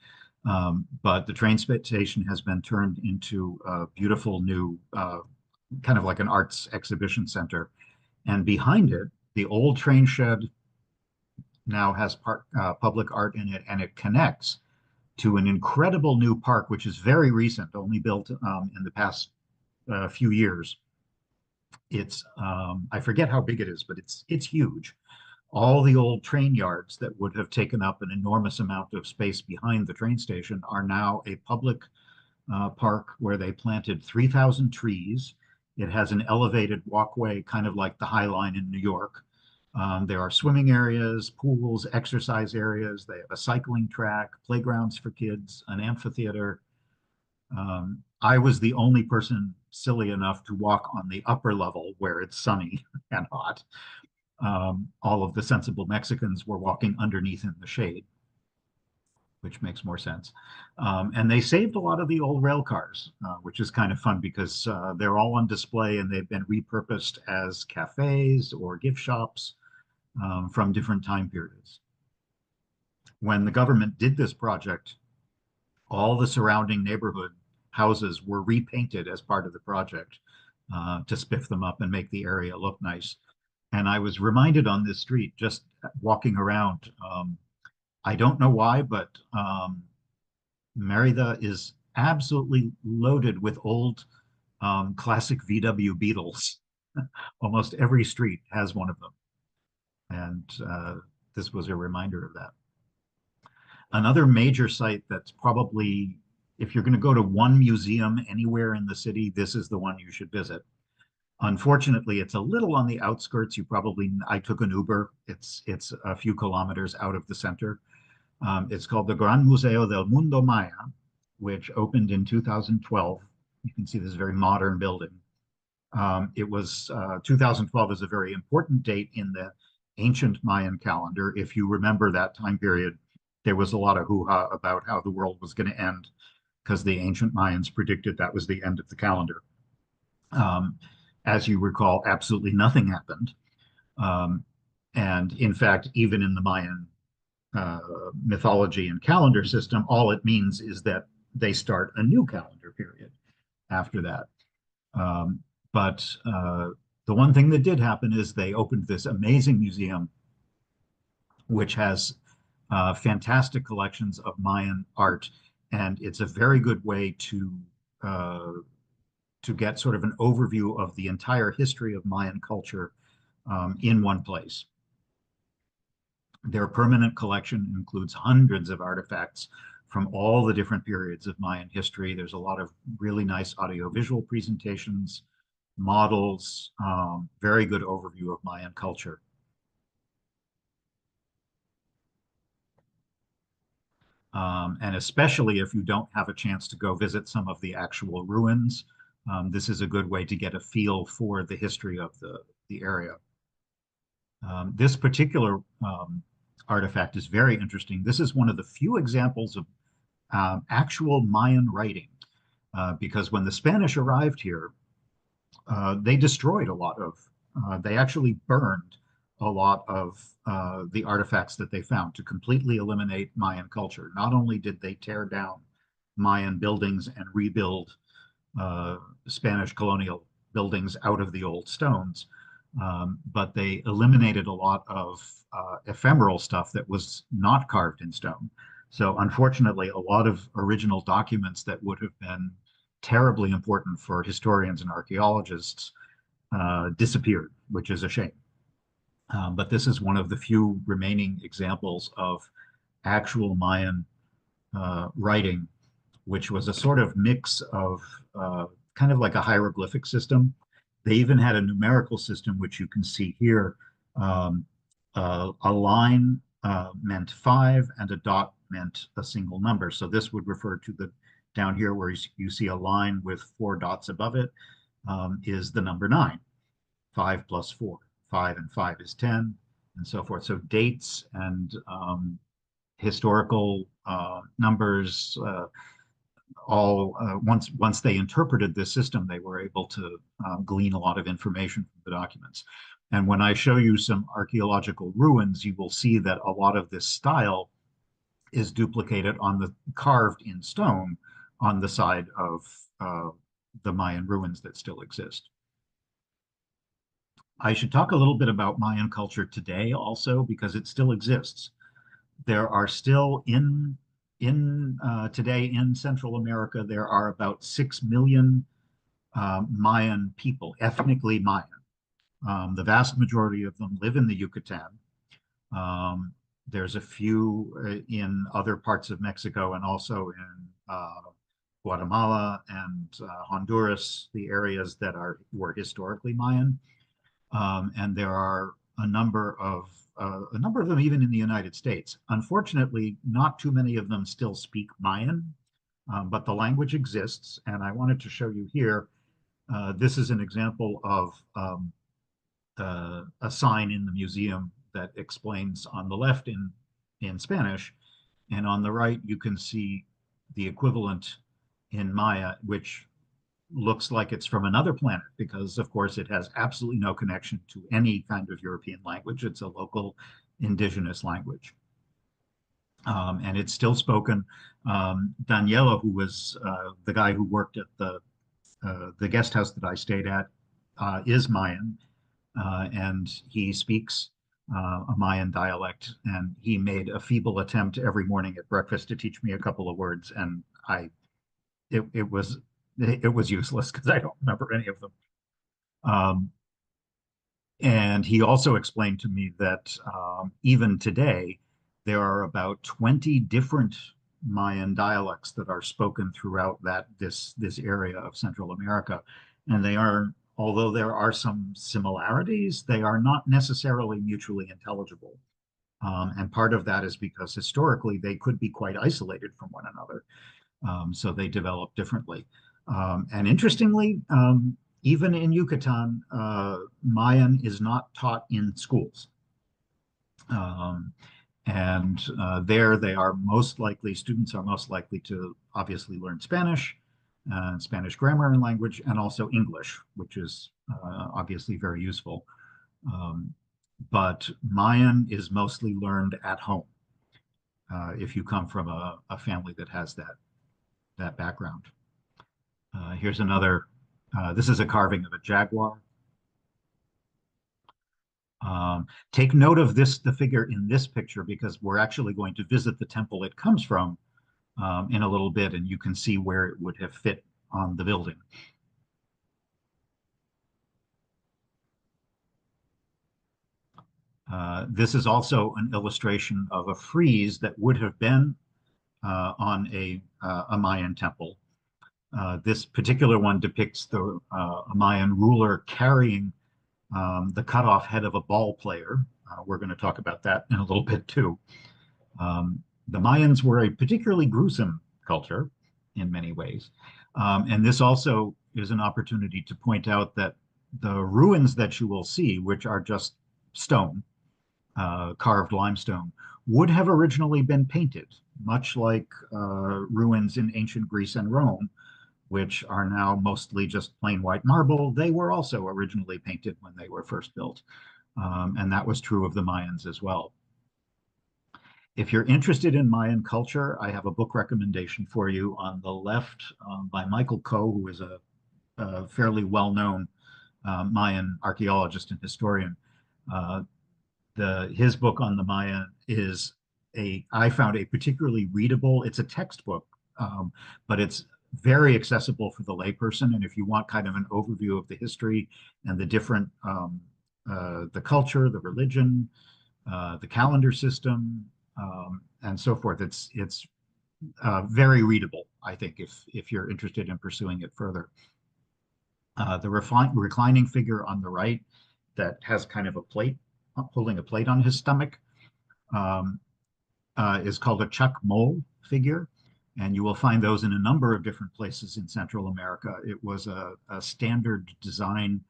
But the train station has been turned into a beautiful new, kind of like an arts exhibition center. And behind it, the old train shed now has public art in it, and it connects to an incredible new park, which is very recent, only built in the past few years. It's, I forget how big it is, but it's huge. All the old train yards that would have taken up an enormous amount of space behind the train station are now a public park where they planted 3,000 trees. It has an elevated walkway, kind of like the High Line in New York. There are swimming areas, pools, exercise areas. They have a cycling track, playgrounds for kids, an amphitheater. I was the only person silly enough to walk on the upper level where it's sunny and hot. All of the sensible Mexicans were walking underneath in the shade, which makes more sense. And they saved a lot of the old rail cars, which is kind of fun because they're all on display and they've been repurposed as cafes or gift shops from different time periods. When the government did this project, all the surrounding neighborhood houses were repainted as part of the project to spiff them up and make the area look nice. And I was reminded on this street, just walking around, I don't know why, but Merida is absolutely loaded with old classic VW Beetles. Almost every street has one of them. And this was a reminder of that. Another major site that's probably, if you're going to go to one museum anywhere in the city, this is the one you should visit. Unfortunately, it's a little on the outskirts. I took an Uber. It's a few kilometers out of the center. It's called the Gran Museo del Mundo Maya, which opened in 2012. You can see this very modern building. It was 2012 is a very important date in the ancient Mayan calendar. If you remember that time period, there was a lot of hoo-ha about how the world was going to end because the ancient Mayans predicted that was the end of the calendar. As you recall, absolutely nothing happened. And in fact, even in the Mayan mythology and calendar system, all it means is that they start a new calendar period after that. But the one thing that did happen is they opened this amazing museum, which has fantastic collections of Mayan art, and it's a very good way uh, to get sort of an overview of the entire history of Mayan culture in one place. Their permanent collection includes hundreds of artifacts from all the different periods of Mayan history. There's a lot of really nice audiovisual presentations, models, very good overview of Mayan culture. And especially if you don't have a chance to go visit some of the actual ruins, this is a good way to get a feel for the history of the area. This particular artifact is very interesting. This is one of the few examples of actual Mayan writing, because when the Spanish arrived here, they destroyed a lot of, they actually burned a lot of the artifacts that they found to completely eliminate Mayan culture. Not only did they tear down Mayan buildings and rebuild Spanish colonial buildings out of the old stones, but they eliminated a lot of ephemeral stuff that was not carved in stone. So unfortunately, a lot of original documents that would have been terribly important for historians and archaeologists disappeared, which is a shame. But this is one of the few remaining examples of actual Mayan writing, which was a sort of mix of kind of like a hieroglyphic system. They even had a numerical system, which you can see here. A line meant 5 and a dot meant a single number. So this would refer to the down here where you see a line with 4 dots above it is the number 9. 5 plus 4. 5 and 5 is 10, and so forth. So dates and historical numbers, once they interpreted this system, they were able to glean a lot of information from the documents. And when I show you some archaeological ruins, you will see that a lot of this style is duplicated on the carved in stone on the side of the Mayan ruins that still exist. I should talk a little bit about Mayan culture today also, because it still exists. There are still today in Central America, there are about 6 million Mayan people, ethnically Mayan. The vast majority of them live in the Yucatan. There's a few in other parts of Mexico and also in Guatemala and Honduras, the areas that were historically Mayan. And there are a number of them even in the United States. Unfortunately, not too many of them still speak Mayan, but the language exists. And I wanted to show you here. This is an example of a sign in the museum that explains on the left in Spanish, and on the right you can see the equivalent in Maya, which looks like it's from another planet, because of course it has absolutely no connection to any kind of European language. It's a local indigenous language. And it's still spoken. Daniela, who was the guy who worked at the guest house that I stayed at, is Mayan, and he speaks a Mayan dialect, and he made a feeble attempt every morning at breakfast to teach me a couple of words, and it was useless because I don't remember any of them. And he also explained to me that even today, there are about 20 different Mayan dialects that are spoken throughout this area of Central America. And they are, although there are some similarities, they are not necessarily mutually intelligible. And part of that is because historically they could be quite isolated from one another. So they develop differently. And interestingly, even in Yucatan, Mayan is not taught in schools. And there they are most likely, students are most likely to obviously learn Spanish, Spanish grammar and language, and also English, which is obviously very useful. But Mayan is mostly learned at home if you come from a family that has that background. Here's another, this is a carving of a jaguar. Take note of the figure in this picture, because we're actually going to visit the temple it comes from in a little bit, and you can see where it would have fit on the building. This is also an illustration of a frieze that would have been on a Mayan temple. This particular one depicts a Mayan ruler carrying the cut off head of a ball player. We're going to talk about that in a little bit too. The Mayans were a particularly gruesome culture in many ways. And this also is an opportunity to point out that the ruins that you will see, which are just stone, carved limestone, would have originally been painted, much like ruins in ancient Greece and Rome, which are now mostly just plain white marble. They were also originally painted when they were first built. And that was true of the Mayans as well. If you're interested in Mayan culture, I have a book recommendation for you on the left by Michael Coe, who is a fairly well-known Mayan archaeologist and historian. His book on the Mayan is I found a particularly readable, it's a textbook, but it's very accessible for the layperson. And if you want kind of an overview of the history and the different, the culture, the religion, the calendar system, and so forth, it's very readable, I think, if you're interested in pursuing it further. The reclining figure on the right that has kind of a plate, holding a plate on his stomach, is called a Uxmal figure. And you will find those in a number of different places in Central America. It was a standard design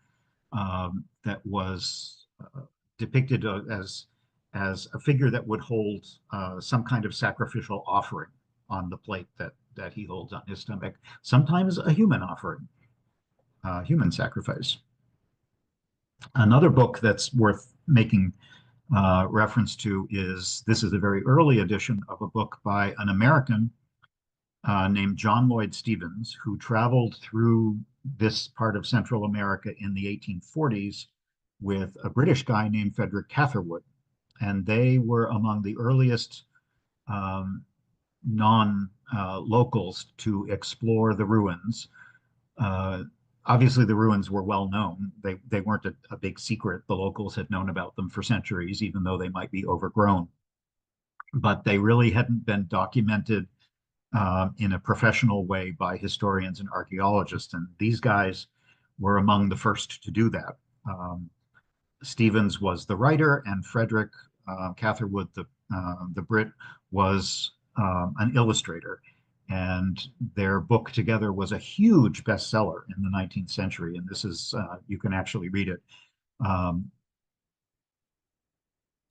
that was depicted as a figure that would hold some kind of sacrificial offering on the plate that he holds on his stomach. Sometimes a human offering, human sacrifice. Another book that's worth making reference to this is a very early edition of a book by an American named John Lloyd Stevens, who traveled through this part of Central America in the 1840s with a British guy named Frederick Catherwood. And they were among the earliest non-locals to explore the ruins. Obviously, the ruins were well known. They weren't a big secret. The locals had known about them for centuries, even though they might be overgrown. But they really hadn't been documented in a professional way by historians and archaeologists. And these guys were among the first to do that. Stevens was the writer, and Frederick Catherwood, the Brit, was an illustrator. And their book together was a huge bestseller in the 19th century. And this is, you can actually read it.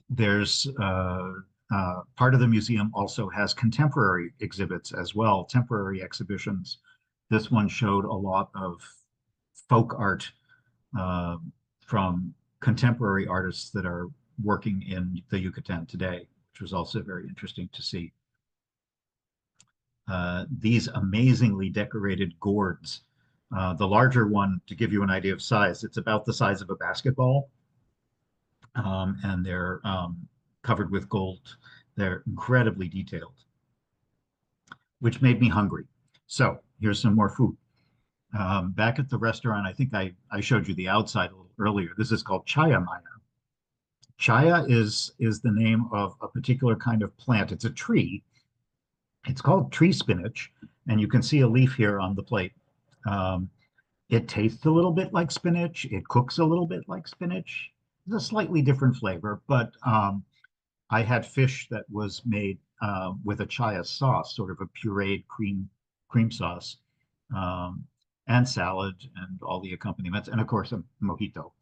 There's part of the museum also has contemporary exhibits as well, temporary exhibitions. This one showed a lot of folk art from contemporary artists that are working in the Yucatan today, which was also very interesting to see. These amazingly decorated gourds. The larger one, to give you an idea of size, it's about the size of a basketball, and they're covered with gold. They're incredibly detailed, which made me hungry. So here's some more food. Back at the restaurant, I think I showed you the outside a little earlier. This is called chaya maya. Chaya is the name of a particular kind of plant. It's a tree. It's called tree spinach, and you can see a leaf here on the plate. It tastes a little bit like spinach. It cooks a little bit like spinach. It's a slightly different flavor, but I had fish that was made with a chaya sauce, sort of a pureed cream sauce, and salad and all the accompaniments, and of course a mojito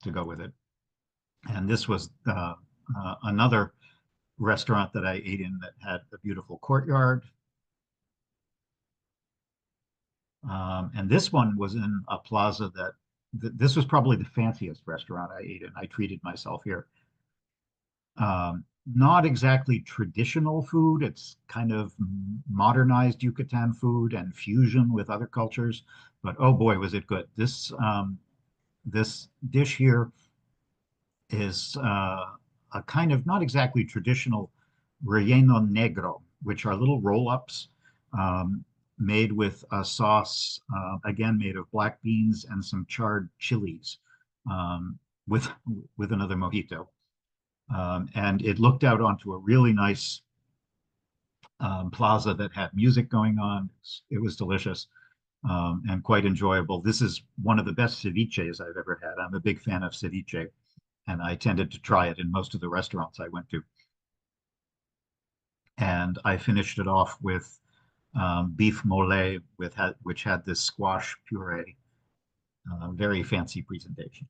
to go with it. And this was another restaurant that I ate in that had a beautiful courtyard. And this one was in a plaza this was probably the fanciest restaurant I ate in. I treated myself here. Not exactly traditional food. It's kind of modernized Yucatan food and fusion with other cultures, but oh boy, was it good. This dish here is a kind of not exactly traditional relleno negro, which are little roll-ups um, made with a sauce, again made of black beans and some charred chilies, um, with with another mojito. And it looked out onto a really nice plaza that had music going on. It was delicious, and quite enjoyable. This is one of the best ceviches I've ever had. I'm a big fan of ceviche, and I tended to try it in most of the restaurants I went to. And I finished it off with beef mole, which had this squash puree. Very fancy presentation.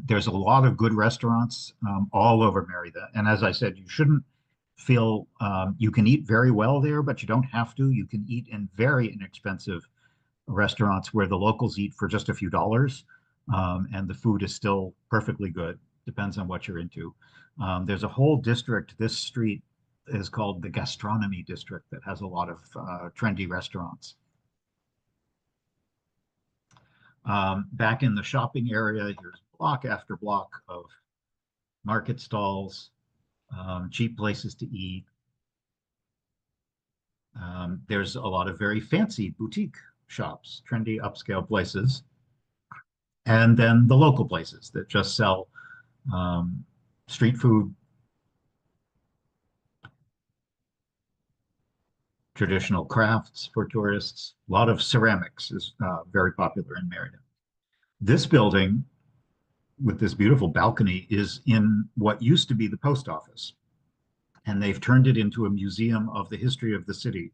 There's a lot of good restaurants all over Merida. And as I said, you shouldn't feel you can eat very well there, but you don't have to. You can eat in very inexpensive restaurants where the locals eat for just a few dollars, and the food is still perfectly good. Depends on what you're into. There's a whole district. This street is called the Gastronomy District that has a lot of trendy restaurants. Back in the shopping area, here's block after block of market stalls, cheap places to eat. There's a lot of very fancy boutique shops, trendy upscale places, and then the local places that just sell street food, traditional crafts for tourists. A lot of ceramics is very popular in Merida. This building with this beautiful balcony is in what used to be the post office, and they've turned it into a museum of the history of the city,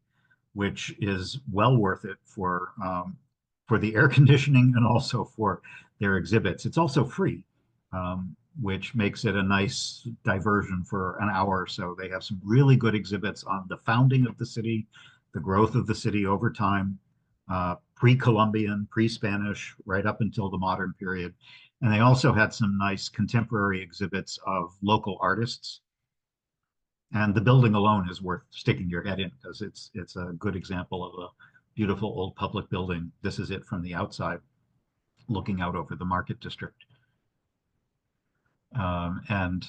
which is well worth it for the air conditioning and also for their exhibits. It's also free, which makes it a nice diversion for an hour or so. They have some really good exhibits on the founding of the city, the growth of the city over time, pre-Columbian, pre-Spanish, right up until the modern period. And they also had some nice contemporary exhibits of local artists. And the building alone is worth sticking your head in because it's a good example of a beautiful old public building. This is it from the outside, looking out over the market district. And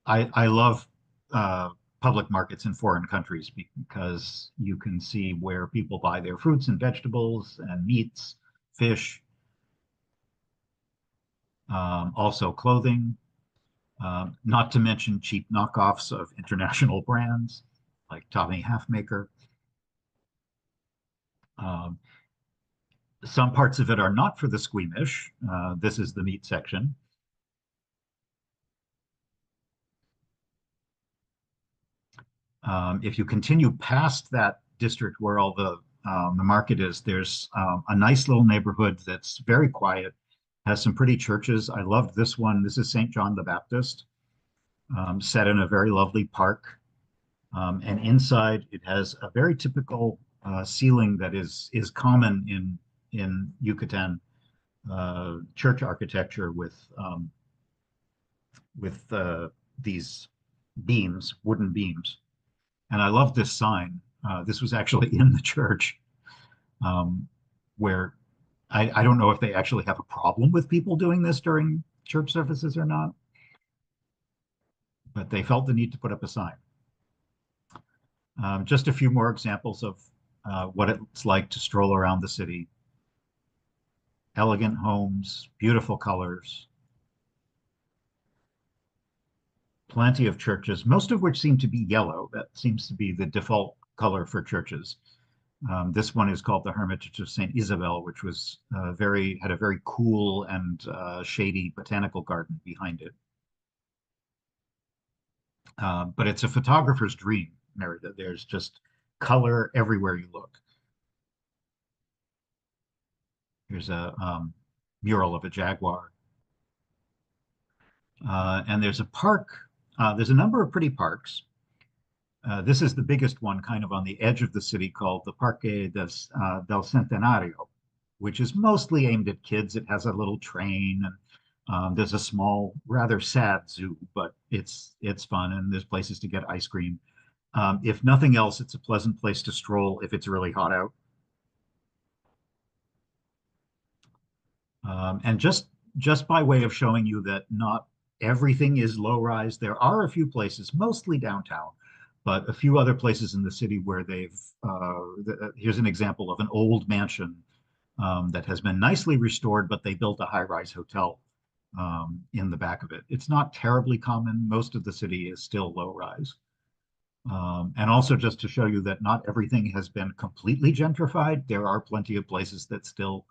I love public markets in foreign countries because you can see where people buy their fruits and vegetables and meats, fish, also clothing, not to mention cheap knockoffs of international brands like Tommy Halfmaker. Um, some parts of it are not for the squeamish. This is the meat section. If you continue past that district where all the market is, there's a nice little neighborhood that's very quiet, has some pretty churches. I loved this one. This is St. John the Baptist, set in a very lovely park. And inside, it has a very typical ceiling that is common in Yucatan church architecture with these beams, wooden beams. And I love this sign. This was actually in the church, where I don't know if they actually have a problem with people doing this during church services or not, but they felt the need to put up a sign. Just a few more examples of what it's like to stroll around the city. Elegant homes, beautiful colors, plenty of churches, most of which seem to be yellow. That seems to be the default color for churches. This one is called the Hermitage of St. Isabel, which was had a very cool and shady botanical garden behind it. But it's a photographer's dream, Merida. There's just color everywhere you look. Here's a mural of a jaguar. And there's a park. There's a number of pretty parks. This is the biggest one kind of on the edge of the city called the Parque del Centenario, which is mostly aimed at kids. It has a little train and there's a small, rather sad zoo, but it's fun and there's places to get ice cream. If nothing else, it's a pleasant place to stroll if it's really hot out. And just by way of showing you that not everything is low rise, there are a few places, mostly downtown, but a few other places in the city where here's an example of an old mansion that has been nicely restored, but they built a high-rise hotel in the back of it. It's not terribly common. Most of the city is still low-rise. And also just to show you that not everything has been completely gentrified. There are plenty of places that still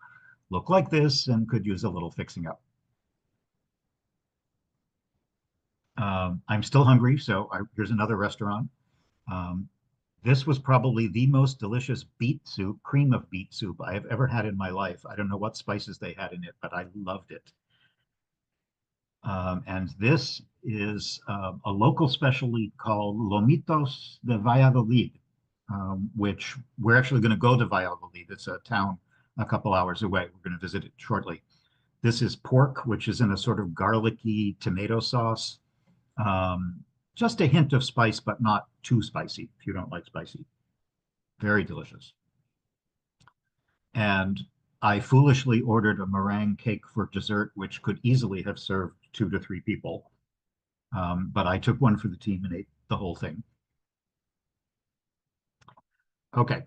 look like this and could use a little fixing up. I'm still hungry, so here's another restaurant. Um, this was probably the most delicious beet soup, cream of beet soup I have ever had in my life. I don't know what spices they had in it, but I loved it. And this is a local specialty called Lomitos de Valladolid, which we're actually going to go to Valladolid. It's a town a couple hours away. We're going to visit it shortly. This is pork, which is in a sort of garlicky tomato sauce. Just a hint of spice, but not too spicy if you don't like spicy. Very delicious. And I foolishly ordered a meringue cake for dessert, which could easily have served 2 to 3 people. But I took one for the team and ate the whole thing. Okay,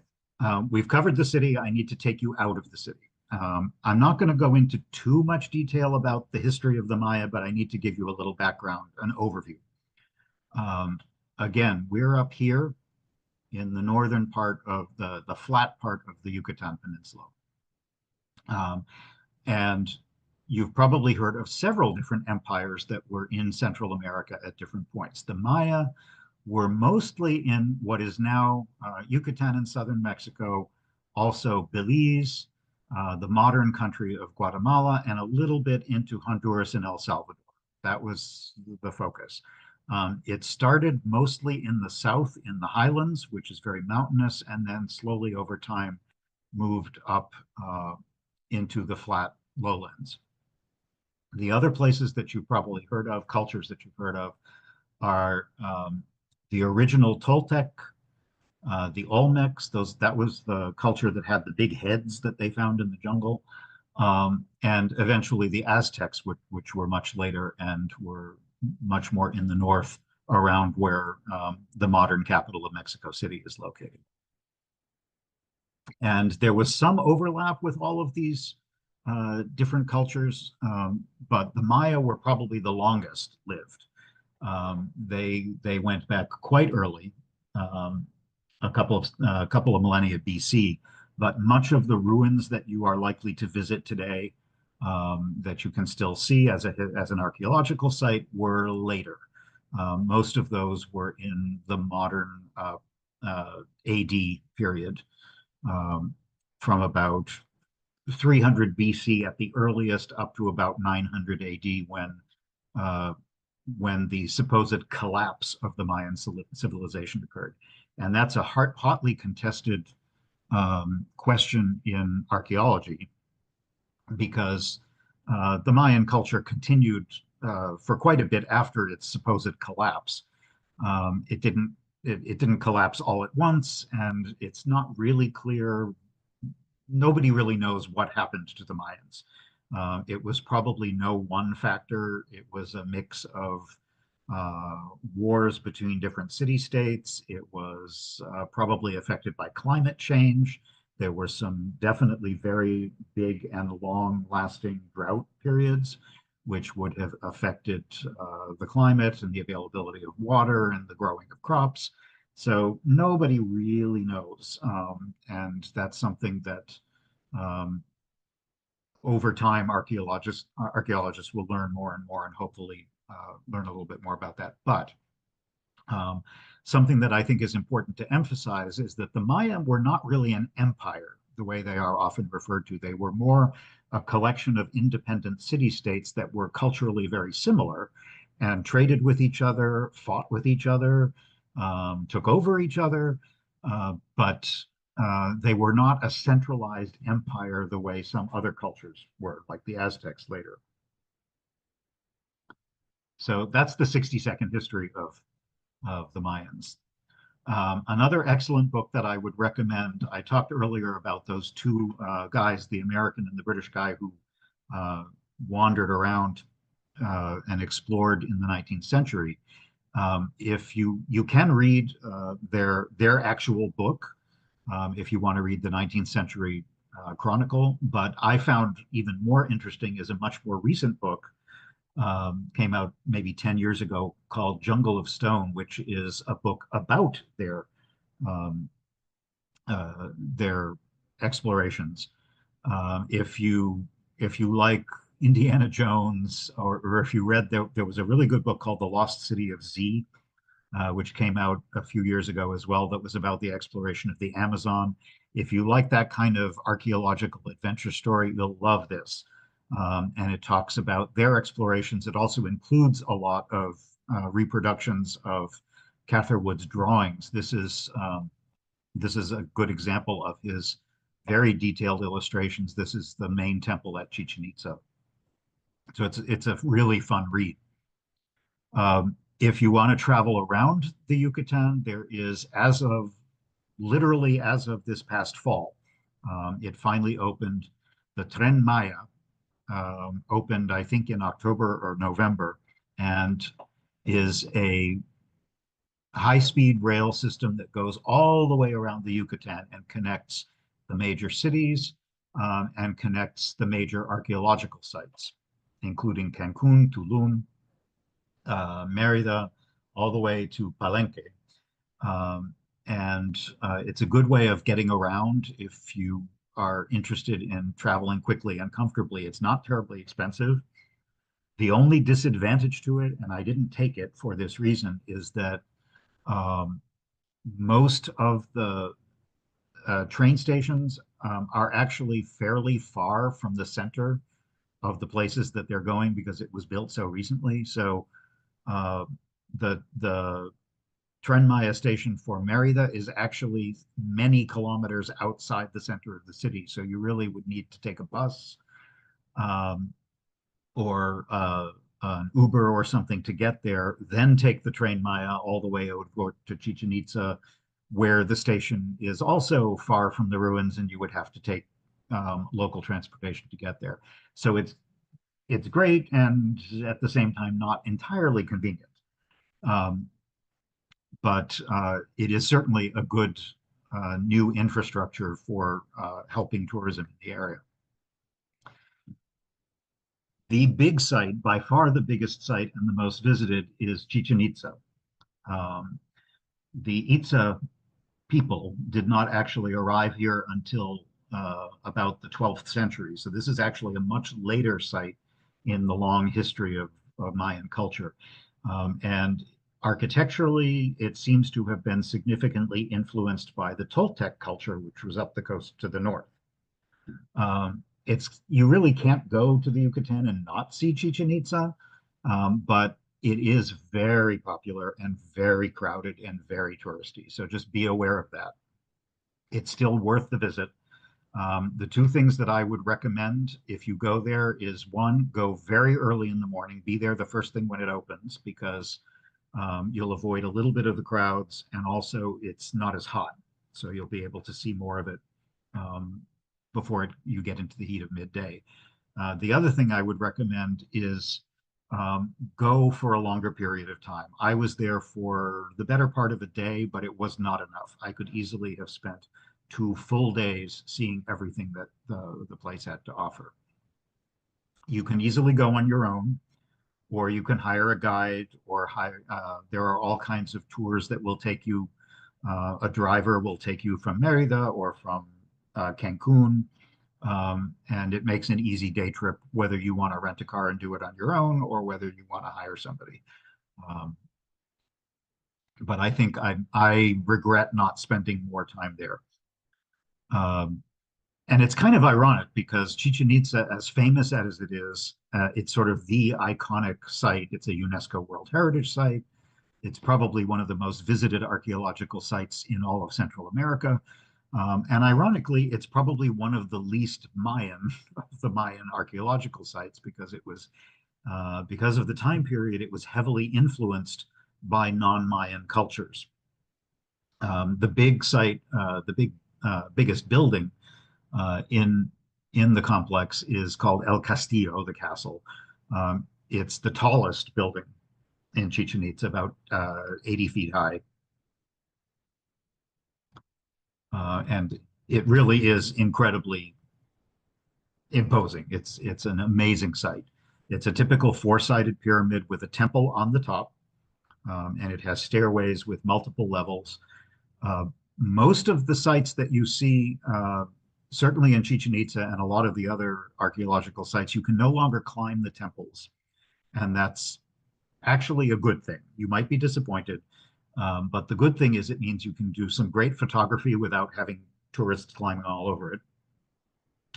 we've covered the city. I need to take you out of the city. I'm not going to go into too much detail about the history of the Maya, but I need to give you a little background, an overview. Again, we're up here in the northern part of the flat part of the Yucatan Peninsula. And you've probably heard of several different empires that were in Central America at different points. The Maya were mostly in what is now Yucatan and southern Mexico, also Belize, the modern country of Guatemala, and a little bit into Honduras and El Salvador. That was the focus. It started mostly in the south, in the highlands, which is very mountainous, and then slowly over time moved up into the flat lowlands. The other places that you've probably heard of, cultures that you've heard of, are the original Toltec, the Olmecs. That was the culture that had the big heads that they found in the jungle, and eventually the Aztecs, which were much later and were much more in the north, around where the modern capital of Mexico City is located. And there was some overlap with all of these different cultures, but the Maya were probably the longest lived. They went back quite early, a couple of millennia BC, but much of the ruins that you are likely to visit today, that you can still see as an archaeological site, were later. Most of those were in the modern AD period, from about 300 BC at the earliest up to about 900 AD, when the supposed collapse of the Mayan civilization occurred. And that's a hotly contested question in archaeology, because the Mayan culture continued for quite a bit after its supposed collapse. It didn't collapse all at once, and it's not really clear. Nobody really knows what happened to the Mayans. It was probably no one factor. It was a mix of wars between different city-states. It was probably affected by climate change. There were some definitely very big and long-lasting drought periods, which would have affected the climate and the availability of water and the growing of crops. So nobody really knows. And that's something that over time, archaeologists will learn more and more, and hopefully learn a little bit more about that. But something that I think is important to emphasize is that the Maya were not really an empire the way they are often referred to. They were more a collection of independent city-states that were culturally very similar and traded with each other, fought with each other, took over each other, but they were not a centralized empire the way some other cultures were, like the Aztecs later. So that's the 60-second history of the Mayans. Another excellent book that I would recommend, I talked earlier about those two guys, the American and the British guy who uh, wandered around and explored in the 19th century. If you can read their actual book, if you want to read the 19th century chronicle, but I found even more interesting is a much more recent book, came out maybe 10 years ago, called Jungle of Stone, which is a book about um, their explorations. If you like Indiana Jones, or if you read, there was a really good book called The Lost City of Z, which came out a few years ago as well, that was about the exploration of the Amazon. If you like that kind of archaeological adventure story, you'll love this. And it talks about their explorations. It also includes a lot of reproductions of Catherwood's drawings. This is a good example of his very detailed illustrations. This is the main temple at Chichen Itza. So it's a really fun read. If you want to travel around the Yucatan, there is, literally as of this past fall, it finally opened. The Tren Maya opened, I think, in October or November, and is a high-speed rail system that goes all the way around the Yucatan and connects the major cities, and connects the major archaeological sites, including Cancun, Tulum, Merida, all the way to Palenque. Um, and it's a good way of getting around if you are interested in traveling quickly and comfortably. It's not terribly expensive. The only disadvantage to it, and I didn't take it for this reason, is that um, most of the train stations are actually fairly far from the center of the places that they're going, because it was built so recently. So uh, the Tren Maya station for Merida is actually many kilometers outside the center of the city. So you really would need to take a bus, um, or an Uber or something to get there, then take the Tren Maya all the way over to Chichen Itza, where the station is also far from the ruins, and you would have to take local transportation to get there. So it's great, and at the same time not entirely convenient. Um, but it is certainly a good new infrastructure for helping tourism in the area. The big site, by far the biggest site and the most visited, is Chichen Itza. Um, the Itza people did not actually arrive here until about the 12th century. So this is actually a much later site in the long history of Mayan culture. And architecturally, it seems to have been significantly influenced by the Toltec culture, which was up the coast to the north. You really can't go to the Yucatan and not see Chichen Itza, but it is very popular and very crowded and very touristy. So just be aware of that. It's still worth the visit. The two things that I would recommend if you go there is, one, go very early in the morning. Be there the first thing when it opens, because you'll avoid a little bit of the crowds, and also it's not as hot. So you'll be able to see more of it before you get into the heat of midday. The other thing I would recommend is go for a longer period of time. I was there for the better part of a day, but it was not enough. I could easily have spent 2 full days seeing everything that the place had to offer. You can easily go on your own, or you can hire a guide, or there are all kinds of tours that will take you. A driver will take you from Merida or from Cancun, and it makes an easy day trip, whether you want to rent a car and do it on your own, or whether you want to hire somebody. Um, but I think I regret not spending more time there. Um, and it's kind of ironic, because Chichen Itza, as famous as it is, it's sort of the iconic site. It's a UNESCO World Heritage Site. It's probably one of the most visited archaeological sites in all of Central America. And ironically, it's probably one of the least Mayan of the Mayan archaeological sites, because it was, because of the time period, it was heavily influenced by non-Mayan cultures. The big site, the biggest building in in the complex is called El Castillo, the castle. It's the tallest building in Chichen Itza, about 80 feet high. And it really is incredibly imposing. It's an amazing site. It's a typical four-sided pyramid with a temple on the top, and it has stairways with multiple levels. Most of the sites that you see, certainly in Chichen Itza and a lot of the other archaeological sites, you can no longer climb the temples. And that's actually a good thing. You might be disappointed, but the good thing is it means you can do some great photography without having tourists climbing all over it.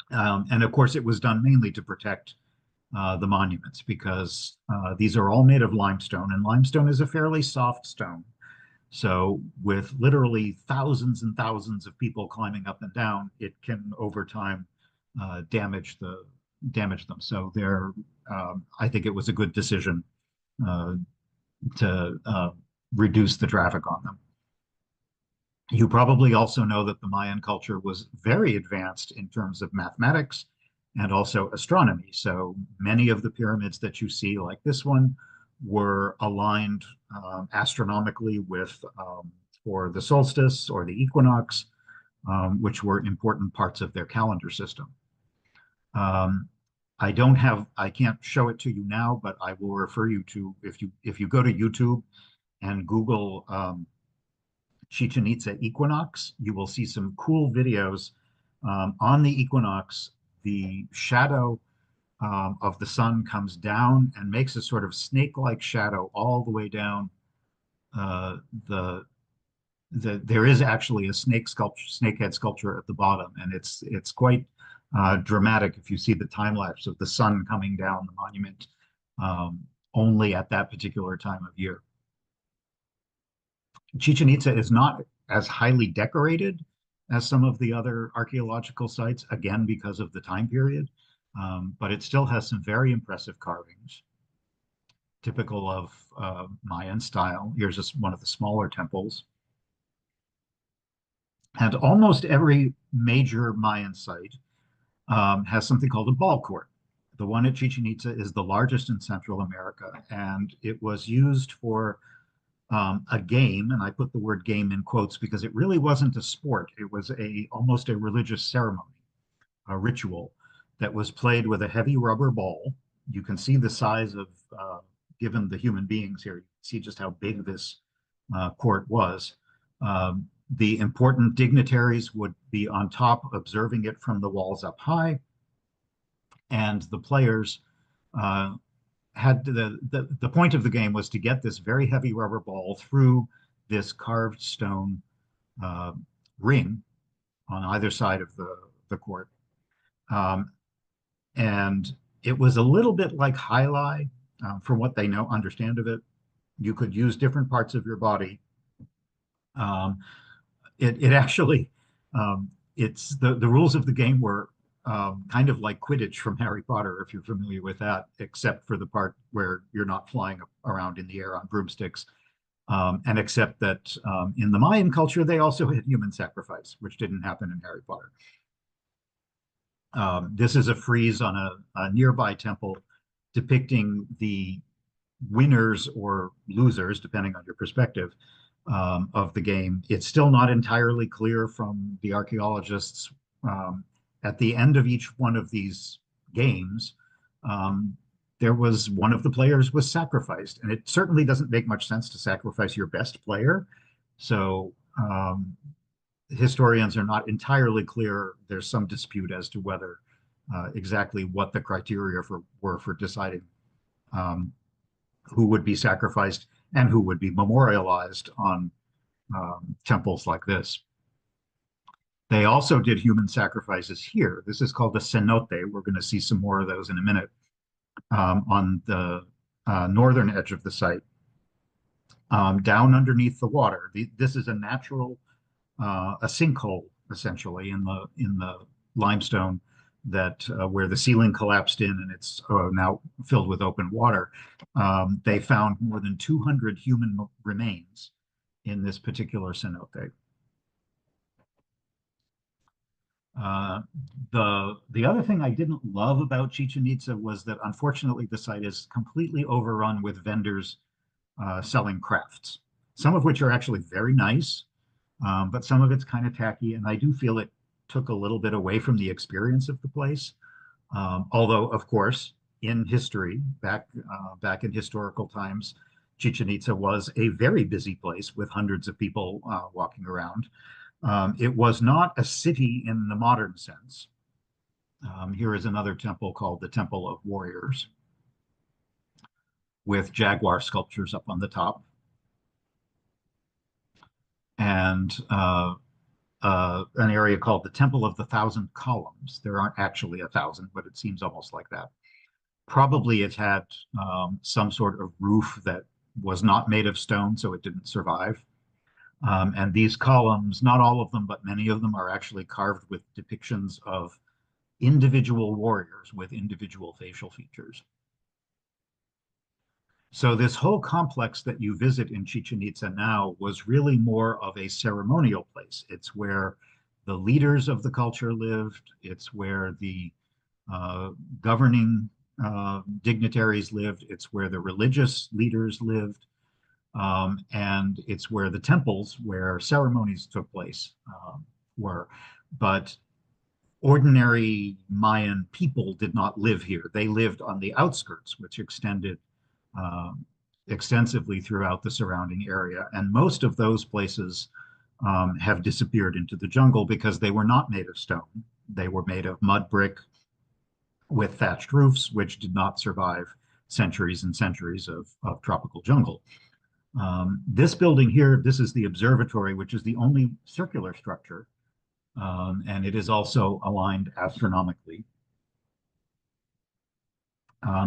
And of course, it was done mainly to protect the monuments because these are all made of limestone, and limestone is a fairly soft stone. So with literally thousands and thousands of people climbing up and down, it can over time damage them. So I think it was a good decision to reduce the traffic on them. You probably also know that the Mayan culture was very advanced in terms of mathematics and also astronomy. So many of the pyramids that you see, like this one, were aligned astronomically with for the solstice or the equinox, which were important parts of their calendar system. I can't show it to you now, but I will refer you to, if you go to YouTube and Google Chichen Itza equinox, you will see some cool videos on the equinox. The shadow of the sun comes down and makes a sort of snake-like shadow all the way down. There is actually a snakehead sculpture at the bottom, and it's quite dramatic if you see the time lapse of the sun coming down the monument only at that particular time of year. Chichen Itza is not as highly decorated as some of the other archaeological sites, again, because of the time period, but it still has some very impressive carvings, typical of Mayan style. Here's one of the smaller temples. And almost every major Mayan site has something called a ball court. The one at Chichen Itza is the largest in Central America, and it was used for a game, and I put the word game in quotes because it really wasn't a sport. It was almost a religious ceremony, a ritual that was played with a heavy rubber ball. You can see the size of, given the human beings here, you can see just how big this court was. The important dignitaries would be on top observing it from the walls up high, and the players had the point of the game was to get this very heavy rubber ball through this carved stone ring on either side of the court. And it was a little bit like highlight from what they understand of it. You could use different parts of your body. It actually, it's the rules of the game were kind of like Quidditch from Harry Potter, if you're familiar with that, except for the part where you're not flying around in the air on broomsticks. And except that in the Mayan culture, they also had human sacrifice, which didn't happen in Harry Potter. This is a frieze on a nearby temple depicting the winners or losers, depending on your perspective, of the game. It's still not entirely clear from the archaeologists. At the end of each one of these games, there was one of the players was sacrificed, and it certainly doesn't make much sense to sacrifice your best player. So historians are not entirely clear. There's some dispute as to whether exactly what the criteria were for deciding who would be sacrificed and who would be memorialized on temples like this. They also did human sacrifices here. This is called a cenote. We're going to see some more of those in a minute on the northern edge of the site, down underneath the water. This is a natural, a sinkhole essentially in the limestone that where the ceiling collapsed in and it's now filled with open water. They found more than 200 human remains in this particular cenote. the other thing I didn't love about Chichen Itza was that unfortunately the site is completely overrun with vendors selling crafts, some of which are actually very nice, but some of it's kind of tacky, and I do feel it took a little bit away from the experience of the place. Although, of course, in history, back in historical times, Chichen Itza was a very busy place with hundreds of people walking around. It was not a city in the modern sense. Here is another temple called the Temple of Warriors, with jaguar sculptures up on the top. And an area called the Temple of the Thousand Columns. There aren't actually 1,000, but it seems almost like that. Probably it had some sort of roof that was not made of stone, so it didn't survive. And these columns, not all of them, but many of them are actually carved with depictions of individual warriors with individual facial features. So this whole complex that you visit in Chichen Itza now was really more of a ceremonial place. It's where the leaders of the culture lived. It's where the governing dignitaries lived. It's where the religious leaders lived. And it's where the temples where ceremonies took place were. But ordinary Mayan people did not live here. They lived on the outskirts, which extended extensively throughout the surrounding area. And most of those places have disappeared into the jungle because they were not made of stone. They were made of mud brick with thatched roofs, which did not survive centuries and centuries of tropical jungle. This building here, this is the observatory, which is the only circular structure, and it is also aligned astronomically.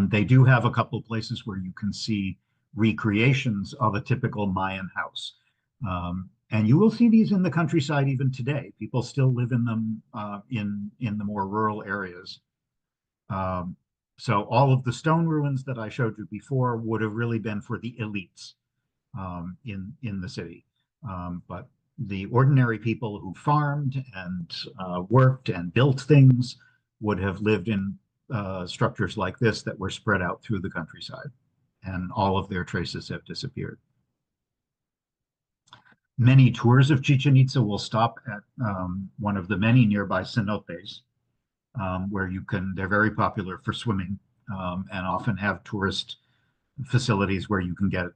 They do have a couple of places where you can see recreations of a typical Mayan house. And you will see these in the countryside even today. People still live in them in the more rural areas. So all of the stone ruins that I showed you before would have really been for the elites in the city. But the ordinary people who farmed and worked and built things would have lived in structures like this that were spread out through the countryside, and all of their traces have disappeared. Many tours of Chichen Itza will stop at one of the many nearby cenotes, where they're very popular for swimming, and often have tourist facilities where you can get,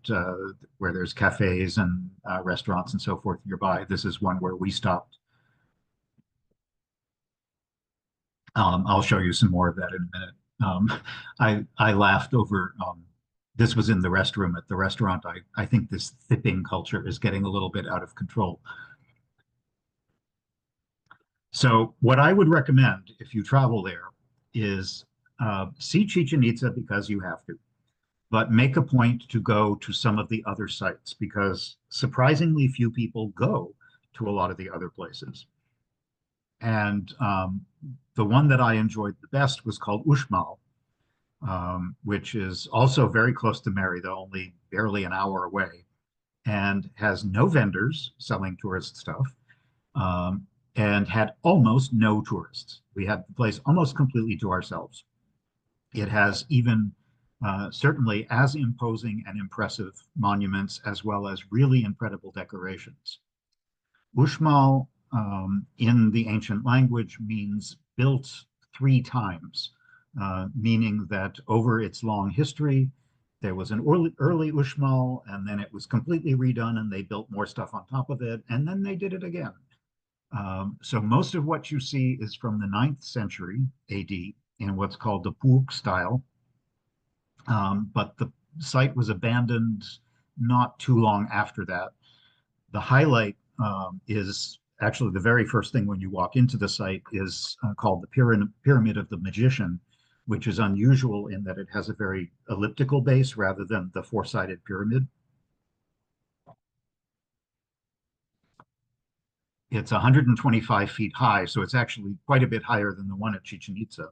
where there's cafes and restaurants and so forth nearby. This is one where we stopped. I'll show you some more of that in a minute. I laughed over, this was in the restroom at the restaurant. I think this thipping culture is getting a little bit out of control. So what I would recommend if you travel there is see Chichen Itza because you have to, but make a point to go to some of the other sites because surprisingly few people go to a lot of the other places. And the one that I enjoyed the best was called Uxmal, which is also very close to Merida, only barely an hour away, and has no vendors selling tourist stuff, and had almost no tourists. We had the place almost completely to ourselves. It has even certainly as imposing and impressive monuments as well as really incredible decorations. Uxmal in the ancient language means built 3 times, meaning that over its long history, there was an early Uxmal, and then it was completely redone, and they built more stuff on top of it, and then they did it again. So most of what you see is from the 9th century AD in what's called the Pug style, but the site was abandoned not too long after that. The highlight is actually the very first thing when you walk into the site is called the Pyramid of the Magician, which is unusual in that it has a very elliptical base rather than the 4-sided pyramid. It's 125 feet high, so it's actually quite a bit higher than the one at Chichen Itza.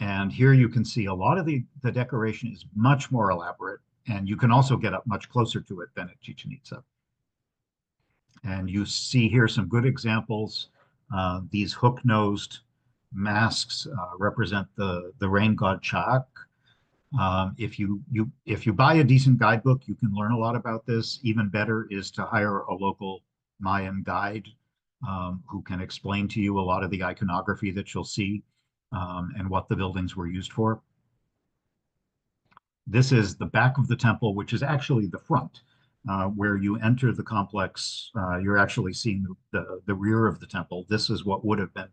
And here you can see a lot of the decoration is much more elaborate, and you can also get up much closer to it than at Chichen Itza. And you see here some good examples These hook-nosed masks represent the rain god Chaak. If you buy a decent guidebook, you can learn a lot about this. Even better is to hire a local Mayan guide who can explain to you a lot of the iconography that you'll see and what the buildings were used for. This is the back of the temple, which is actually the front. Where you enter the complex, you're actually seeing the rear of the temple. This is what would have been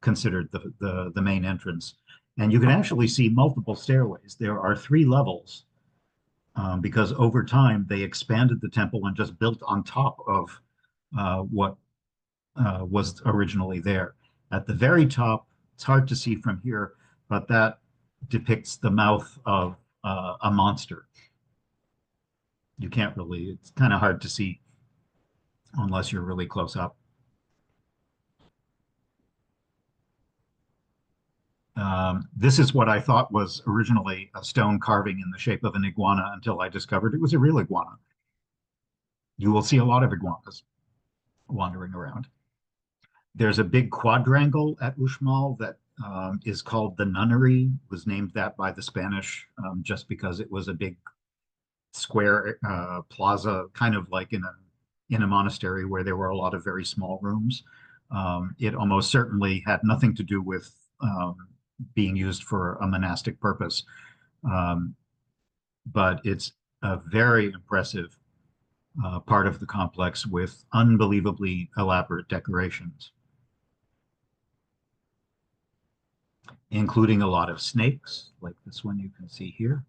considered the main entrance. And you can actually see multiple stairways. There are 3 levels because over time they expanded the temple and just built on top of what was originally there. At the very top, it's hard to see from here, but that depicts the mouth of a monster. You can't really, it's kind of hard to see unless you're really close up. This is what I thought was originally a stone carving in the shape of an iguana until I discovered it was a real iguana. You will see a lot of iguanas wandering around. There's a big quadrangle at Uxmal that is called the Nunnery. It was named that by the Spanish just because it was a big square plaza, kind of like in a monastery where there were a lot of very small rooms. It almost certainly had nothing to do with being used for a monastic purpose. But it's a very impressive part of the complex with unbelievably elaborate decorations, including a lot of snakes, like this one you can see here.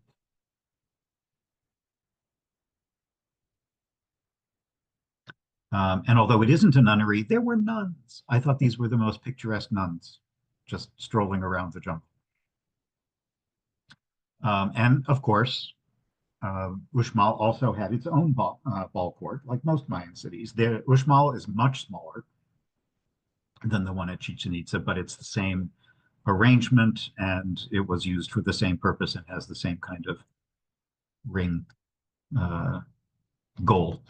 And although it isn't a nunnery, there were nuns. I thought these were the most picturesque nuns, just strolling around the jungle. And of course, Uxmal also had its own ball court, like most Mayan cities. Uxmal is much smaller than the one at Chichen Itza, but it's the same arrangement, and it was used for the same purpose and has the same kind of ring goal.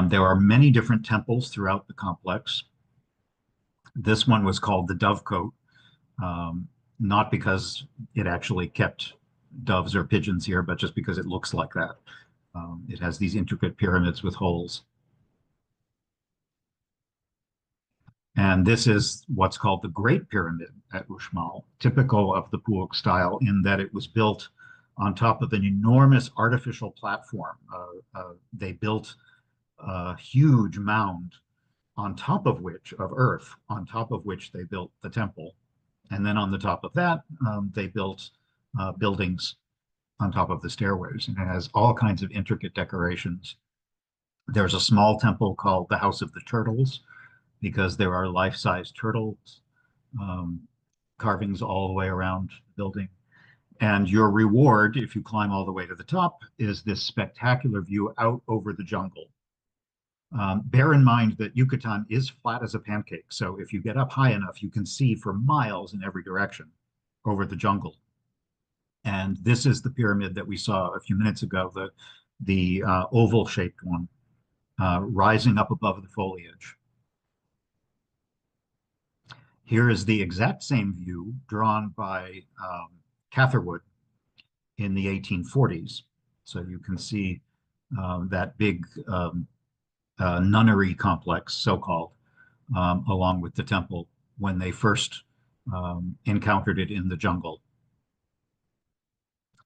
There are many different temples throughout the complex. This one was called the Dovecote, not because it actually kept doves or pigeons here, but just because it looks like that. It has these intricate pyramids with holes. And this is what's called the Great Pyramid at Uxmal, typical of the Puuc style in that it was built on top of an enormous artificial platform. They built a huge mound on top of which, of earth, on top of which they built the temple. And then on the top of that, they built buildings on top of the stairways. And it has all kinds of intricate decorations. There's a small temple called the House of the Turtles, because there are life-size turtles carvings all the way around the building. And your reward, if you climb all the way to the top, is this spectacular view out over the jungle. Bear in mind that Yucatan is flat as a pancake. So if you get up high enough, you can see for miles in every direction over the jungle. And this is the pyramid that we saw a few minutes ago, the oval-shaped one, rising up above the foliage. Here is the exact same view drawn by Catherwood in the 1840s. So you can see that big nunnery complex, so-called, along with the temple when they first encountered it in the jungle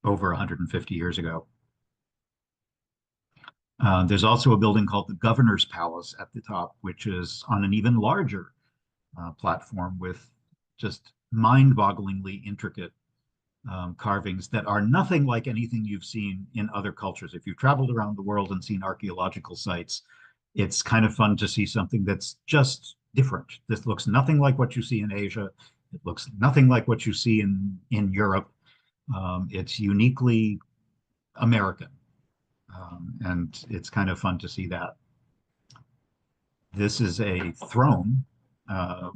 over 150 years ago. There's also a building called the Governor's Palace at the top, which is on an even larger platform with just mind-bogglingly intricate carvings that are nothing like anything you've seen in other cultures. If you've traveled around the world and seen archaeological sites, it's kind of fun to see something that's just different. This looks nothing like what you see in Asia. It looks nothing like what you see in Europe. It's uniquely American, and it's kind of fun to see that. This is a throne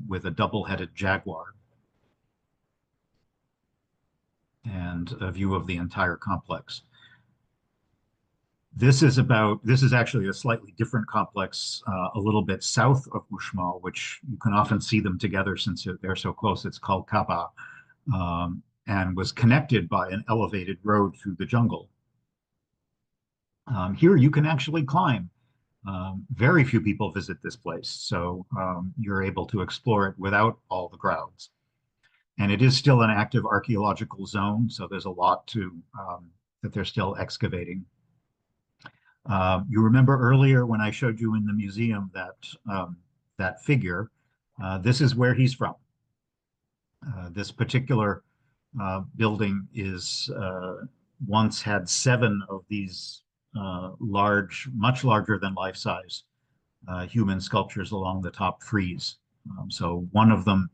with a double-headed jaguar and a view of the entire complex. This is actually a slightly different complex, a little bit south of Uxmal, which you can often see them together since they're so close. It's called Kaba, and was connected by an elevated road through the jungle. Here you can actually climb. Very few people visit this place, so you're able to explore it without all the crowds. And it is still an active archaeological zone, so there's a lot that they're still excavating. You remember earlier when I showed you in the museum that figure, this is where he's from. This particular building is once had 7 of these much larger than life-size human sculptures along the top frieze. So one of them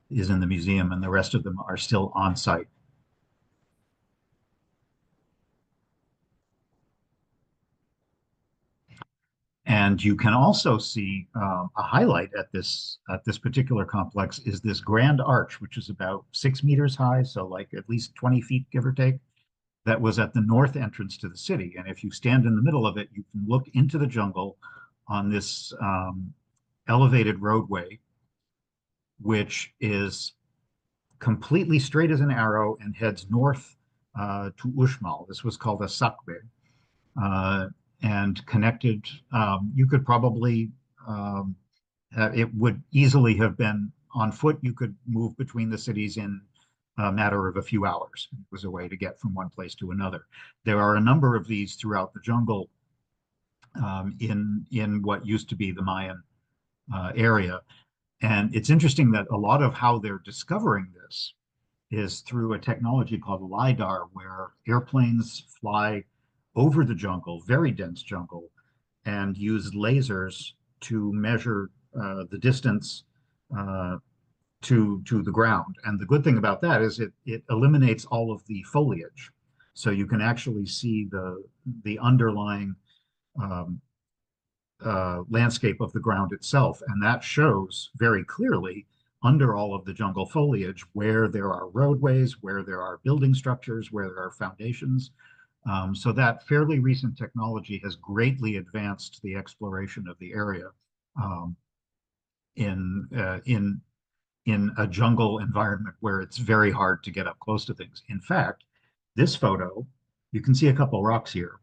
is in the museum and the rest of them are still on site. And you can also see a highlight at this particular complex is this grand arch, which is about 6 meters high, so like at least 20 feet, give or take, that was at the north entrance to the city. And if you stand in the middle of it, you can look into the jungle on this elevated roadway, which is completely straight as an arrow and heads north to Uxmal. This was called a sakbe. And connected, you could probably, it would easily have been on foot. You could move between the cities in a matter of a few hours. It was a way to get from one place to another. There are a number of these throughout the jungle in what used to be the Mayan area. And it's interesting that a lot of how they're discovering this is through a technology called LiDAR, where airplanes fly over the jungle, very dense jungle, and use lasers to measure the distance to the ground. And the good thing about that is it eliminates all of the foliage. So you can actually see the underlying landscape of the ground itself. And that shows very clearly under all of the jungle foliage where there are roadways, where there are building structures, where there are foundations. So that fairly recent technology has greatly advanced the exploration of the area in a jungle environment where it's very hard to get up close to things. In fact, this photo, you can see a couple rocks here.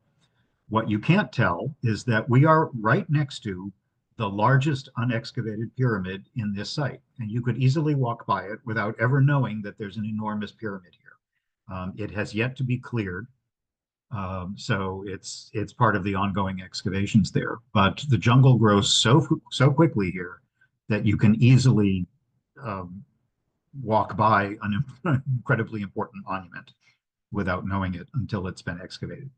What you can't tell is that we are right next to the largest unexcavated pyramid in this site, and you could easily walk by it without ever knowing that there's an enormous pyramid here. It has yet to be cleared. So it's part of the ongoing excavations there. But the jungle grows so quickly here that you can easily walk by an incredibly important monument without knowing it until it's been excavated.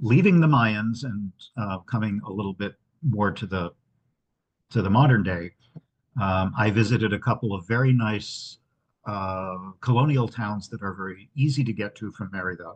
Leaving the Mayans and coming a little bit more to the modern day, I visited a couple of very nice colonial towns that are very easy to get to from Merida.